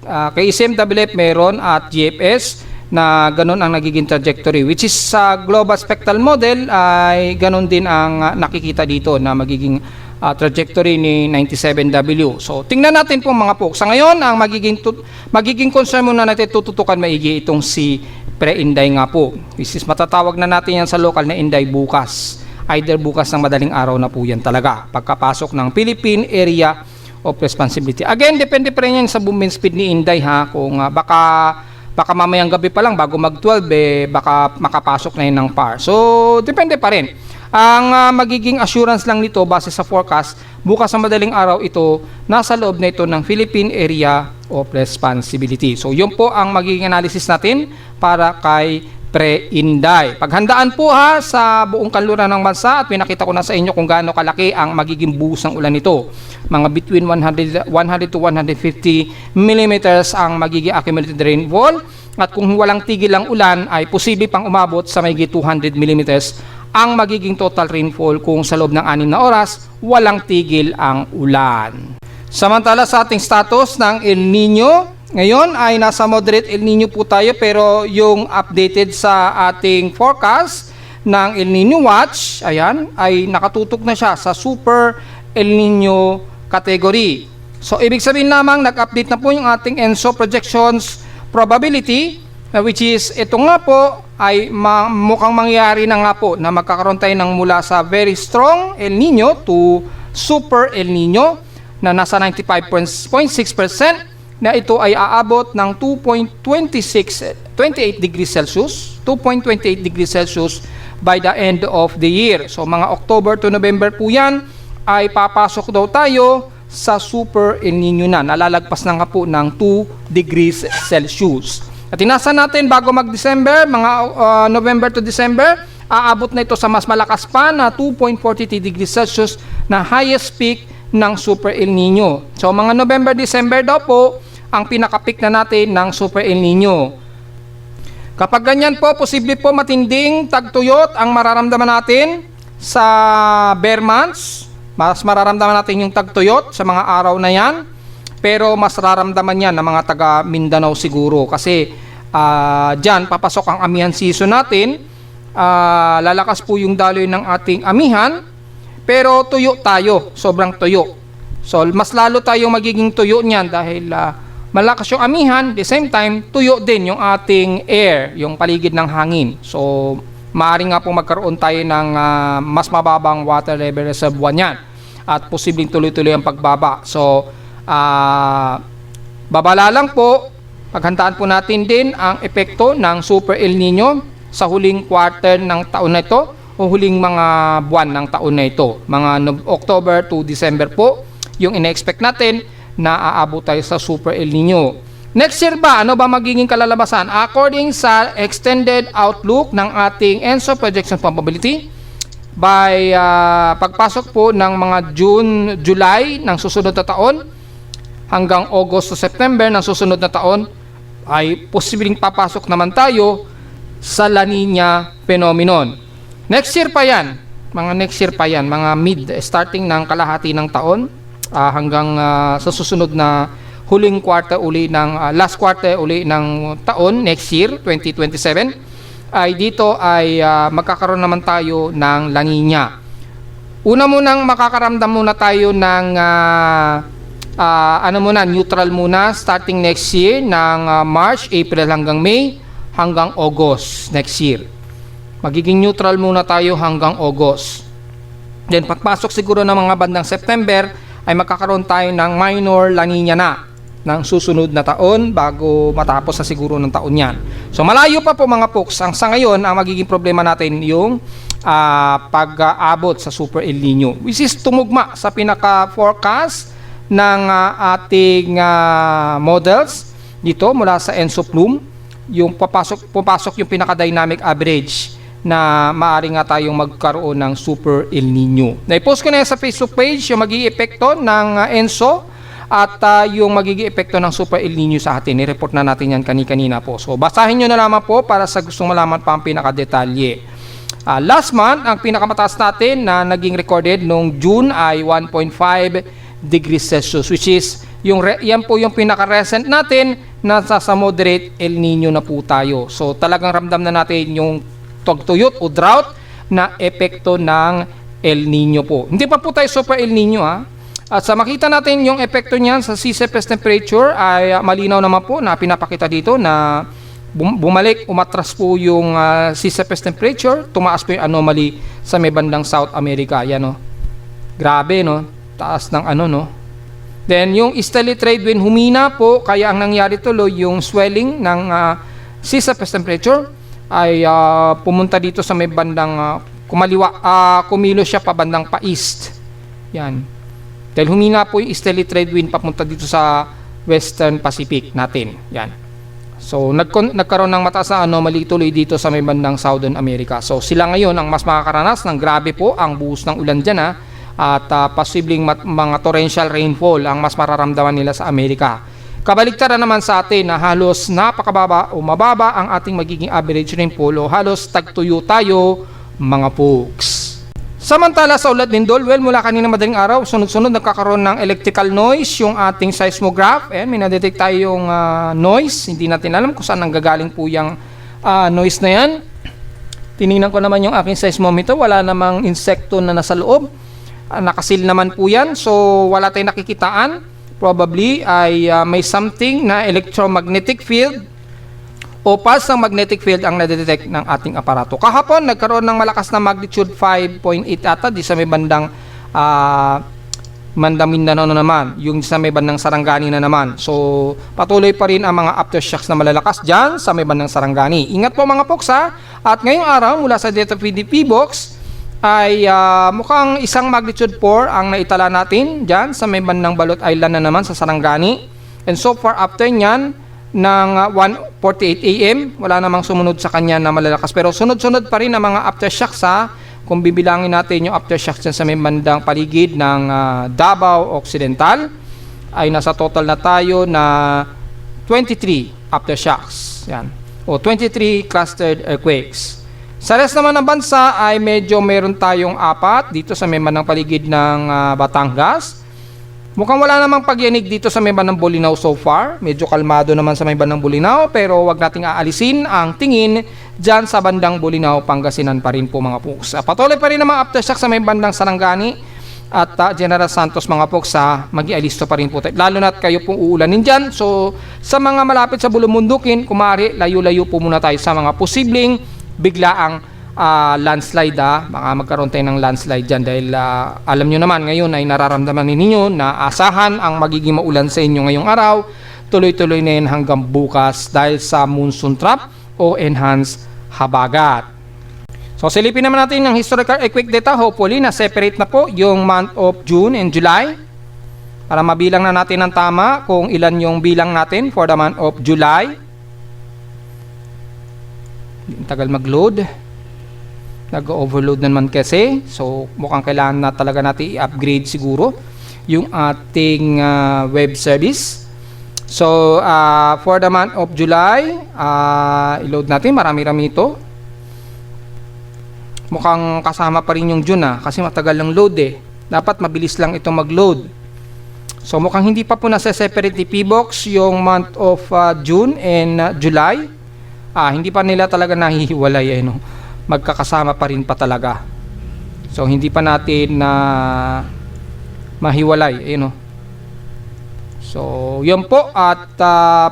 Kay CMWF meron at GFS na ganun ang nagiging trajectory, which is sa global spectral model ay ganun din ang nakikita dito na magiging trajectory ni 97W. So tingnan natin po mga folks. Sa ngayon ang magiging concern muna natin tututukan maigi itong si pre-Inday nga po, which is matatawag na natin yan sa local na Inday bukas, either bukas ng madaling araw na po yan talaga pagkapasok ng Philippine Area of Responsibility. Again, depende pa rin yan sa boom wind speed ni Inday kung baka mamayang gabi pa lang bago mag-12 baka makapasok na yun ng PAR. So, depende pa rin. Ang magiging assurance lang nito base sa forecast, bukas sa madaling araw ito, nasa loob na ito ng Philippine Area of Responsibility. So, yun po ang magiging analysis natin para kay pre-Inday. Paghandaan po sa buong kanluran ng bansa at pinakita ko na sa inyo kung gaano kalaki ang magiging buhos ng ulan nito. Mga between 100 to 150 millimeters ang magiging accumulated rainfall at kung walang tigil ang ulan ay posible pang umabot sa mahigit 200 millimeters ang magiging total rainfall kung sa loob ng 6 na oras walang tigil ang ulan. Samantala sa ating status ng El Nino, ngayon ay nasa moderate El Nino po tayo pero yung updated sa ating forecast ng El Nino Watch, ayan, ay nakatutok na siya sa Super El Nino category. So ibig sabihin lamang nag-update na po yung ating ENSO projections probability, which is ito nga po ay mukhang mangyayari na nga po na magkakaroon tayo ng mula sa very strong El Nino to Super El Nino na nasa 95.6% na ito ay aabot ng 2.28 degrees Celsius, 2.28 degrees Celsius by the end of the year. So mga October to November po yan ay papasok daw tayo sa Super El Nino na. Nalalagpas na nga po ng 2 degrees Celsius. At inasa natin bago mag-December, mga November to December, aabot na ito sa mas malakas pa na 2.43 degrees Celsius na highest peak ng Super El Nino. So mga November, December daw po ang pinaka-peak na natin ng Super El Nino. Kapag ganyan po, posible po matinding tagtuyot ang mararamdaman natin sa bare months. Mas mararamdaman natin yung tagtuyot sa mga araw na yan. Pero mas mararamdaman yan ng mga taga Mindanao siguro. Kasi dyan papasok ang amihan season natin. Lalakas po yung daloy ng ating amihan. Pero tuyo tayo, sobrang tuyo. So mas lalo tayong magiging tuyo niyan dahil malakas yung amihan, the same time tuyo din yung ating air, yung paligid ng hangin. So maaari nga po magkaroon tayo ng mas mababang water level reservoir niyan at posibleng tuloy-tuloy ang pagbaba. So babala lang po, paghandaan po natin din ang epekto ng Super El Nino sa huling quarter ng taon na ito o huling mga buwan ng taon na ito. Mga October to December po yung ina-expect natin na aabot tayo sa Super El Nino. Next year ba, ano ba magiging kalalabasan? According sa extended outlook ng ating ENSO projection probability, by pagpasok po ng mga June, July ng susunod na taon hanggang August to September ng susunod na taon, ay posibleng papasok naman tayo sa La Nina phenomenon. Next year pa yan, mga mid, starting ng kalahati ng taon hanggang sa susunod na huling quarter uli ng last quarter uli ng taon, next year 2027, ay dito ay magkakaroon naman tayo ng La Nina. Una munang makakaramdam muna tayo ng neutral muna starting next year ng March, April hanggang May hanggang August next year. Magiging neutral muna tayo hanggang August. Then pagpasok siguro ng mga bandang September ay magkakaroon tayo ng minor La Nina na ng susunod na taon bago matapos na siguro ng taon yan. So malayo pa po mga folks. Ang sa ngayon, ang magiging problema natin yung pag-aabot sa Super El Nino, which is tumugma sa pinaka-forecast ng ating models dito mula sa ENSO Plume, yung papasok yung pinaka-dynamic average na maaari nga tayong magkaroon ng Super El Nino. Na-post ko na yan sa Facebook page yung magiging epekto ng ENSO at yung magiging epekto ng Super El Nino sa atin. I-report na natin yan kanina po. So basahin nyo na lamang po para sa gustong malaman pa ang pinaka-detalye. Last month, ang pinakamataas natin na naging recorded noong June ay 1.5 degrees Celsius, which is yan po yung pinaka-recent natin na sa moderate El Nino na po tayo. So talagang ramdam na natin yung tugtuyot o drought na epekto ng El Nino po. Hindi pa po tayo Super El Nino At sa makita natin yung epekto niyan sa sea surface temperature ay malinaw naman po na pinapakita dito na umatras po yung sea surface temperature, tumaas po yung anomaly sa may bandang South America. Yan grabe taas ng Then yung easterly trade wind humina po, kaya ang nangyari tuloy yung swelling ng sea surface temperature ay pumunta dito sa may bandang kumilos siya pa bandang pa east. Yan. Dahil humina po yung easterly trade wind papunta dito sa Western Pacific natin. Yan. So nagkaroon ng mataas na anomaly tuloy dito sa may bandang Southern America. So sila ngayon ang mas makakaranas ng grabe po ang buhos ng ulan dyan at posibleng mga torrential rainfall ang mas mararamdaman nila sa Amerika. Kabaligtaran naman sa atin na halos napakababa o mababa ang ating magiging average rainfall o halos tagtuyo tayo mga folks. Samantala sa ulat lindol, mula kanina madaling araw, sunod-sunod nagkakaroon ng electrical noise yung ating seismograph. May nadetect tayong noise. Hindi natin alam kung saan nanggagaling po yung noise na yan. Tinignan ko naman yung aking seismometer, wala namang insekto na nasa loob. Nakasil naman po yan, so wala tayong nakikitaan. Probably ay may something na electromagnetic field o pulse ng magnetic field ang nadetect ng ating aparato. Kahapon, nagkaroon ng malakas na magnitude 5.8 ata di sa may bandang Mindanao na naman, yung sa may bandang Sarangani na naman. So, patuloy pa rin ang mga aftershocks na malalakas dyan sa may bandang Sarangani. Ingat po mga folks At ngayong araw, mula sa data PDP box, ay mukhang isang magnitude 4 ang naitala natin dyan sa may bandang Balot Island na naman sa Sarangani. And so far after nyan, ng 1:48 AM. Wala namang sumunod sa kanya na malalakas. Pero sunod-sunod pa rin ang mga aftershocks ha. Kung bibilangin natin yung aftershocks dyan sa may bandang paligid ng Davao Occidental, ay nasa total na tayo na 23 aftershocks. Yan. O 23 clustered earthquakes. Sa rest naman ng bansa ay medyo meron tayong 4 dito sa may bandang paligid ng Batangas. Mukhang wala namang pagyanig dito sa may bandang Bolinao so far. Medyo kalmado naman sa may bandang Bolinao, pero wag nating aalisin ang tingin dyan sa bandang Bolinao, Pangasinan pa rin po mga folks. Patuloy pa rin naman aftershock sa may bandang Sarangani at General Santos mga folks, mag-ialisto pa rin po tayo. Lalo na't kayo pong uulanin dyan. So sa mga malapit sa Bulumundukin, kumari layo-layo po muna tayo sa mga posibleng biglaang landslide. Baka magkaroon tayo ng landslide dyan dahil alam nyo naman ngayon ay nararamdaman ninyo na asahan ang magiging maulan sa inyo ngayong araw. Tuloy-tuloy na yan hanggang bukas dahil sa monsoon trap o enhanced habagat. So silipin naman natin ng historical earthquake data. Hopefully na separate na po yung month of June and July para mabilang na natin ng tama kung ilan yung bilang natin for the month of July. Tagal mag-load. Nag-overload na naman kasi. So mukhang kailangan na talaga natin i-upgrade siguro yung ating web service. So for the month of July, i-load natin. Marami-rami ito. Mukhang kasama pa rin yung June kasi matagal lang load eh. Dapat mabilis lang ito mag-load. So mukhang hindi pa po nasa-separate ni PBOX yung month of June and July. Hindi pa nila talaga nahihiwalay no. Magkakasama pa rin pa talaga. So hindi pa natin na mahiwalay no. So yun po at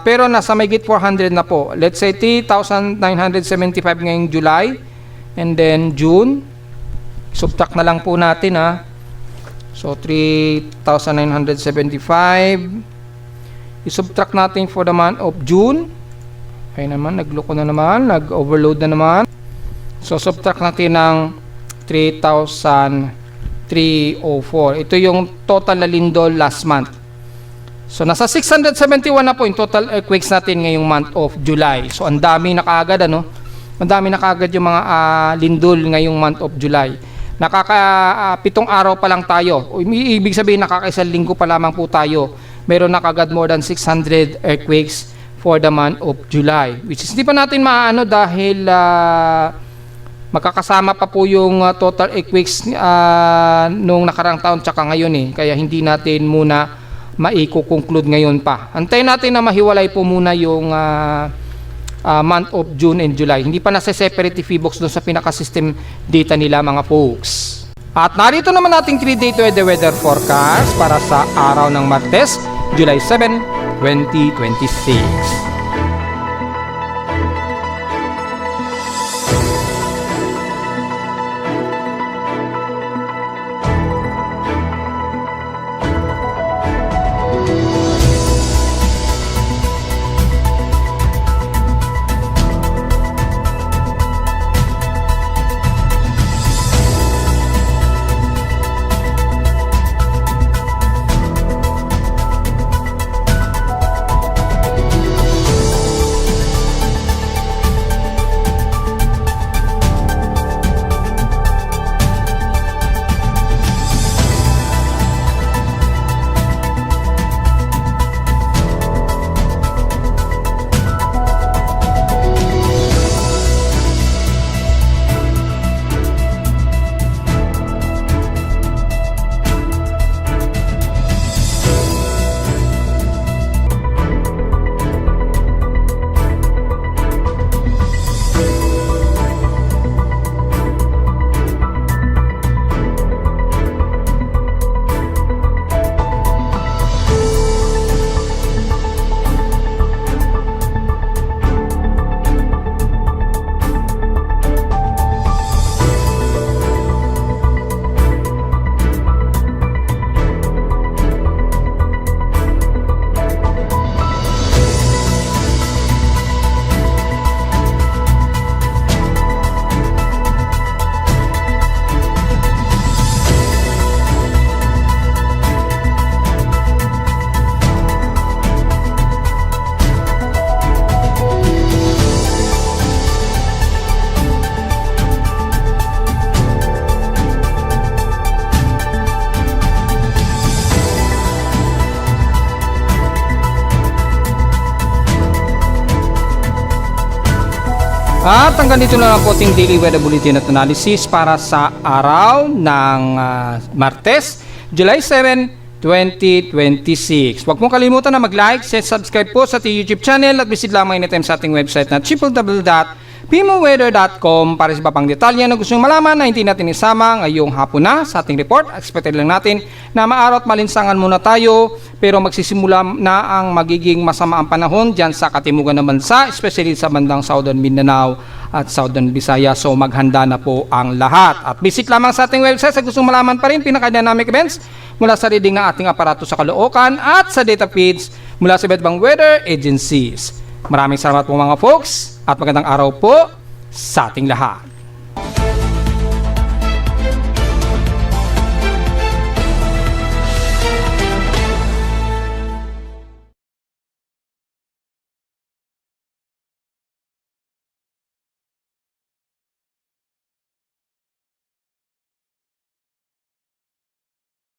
pero nasa mahigit 400 na po. Let's say 3,975 ngayong July and then June. Subtract na lang po natin So 3,975 i-subtract natin for the month of June. Ay naman, nagloko na naman, nag-overload na naman. So subtract natin ng 3,304. Ito yung total na lindol last month. So nasa 671 na po yung total earthquakes natin ngayong month of July. So ang dami na kaagad Ang dami na kaagad yung mga lindol ngayong month of July. Pitong araw pa lang tayo. Ibig sabihin nakakaisang linggo pa lamang po tayo. Meron na kaagad more than 600 earthquakes for the month of July. Which is hindi pa natin maano dahil magkakasama pa po yung total earthquakes nung nakarang taon tsaka ngayon Kaya hindi natin muna maiko-conclude ngayon pa. Antayin natin na mahiwalay po muna yung month of June and July. Hindi pa nasa-separate yung PBOX doon sa pinaka-system data nila mga folks. At narito naman nating 3-day weather forecast para sa araw ng Martes, July 7, 2026. At hanggang dito na lang po ating Daily Weather Bulletin at Analysis para sa araw ng Martes, July 7, 2026. Huwag mong kalimutan na mag-like, share, subscribe po sa ating YouTube channel at visit lamang anytime sa ating website na www.pimoweather.com para sa iba pang detalye na gusto nyo malaman na hindi natin isama ngayong hapon na sa ating report. Expected lang natin na maaraw at malinsangan muna tayo pero magsisimula na ang magiging masama ang panahon dyan sa katimugan ng bansa, especially sa bandang Southern Mindanao at Southern Visayas. So maghanda na po ang lahat. At visit lamang sa ating website sa gustong malaman pa rin pinaka-dynamic events mula sa reading ng ating aparato sa Caloocan at sa data feeds mula sa iba't ibang weather agencies. Maraming salamat po mga folks at magandang araw po sa ating lahat.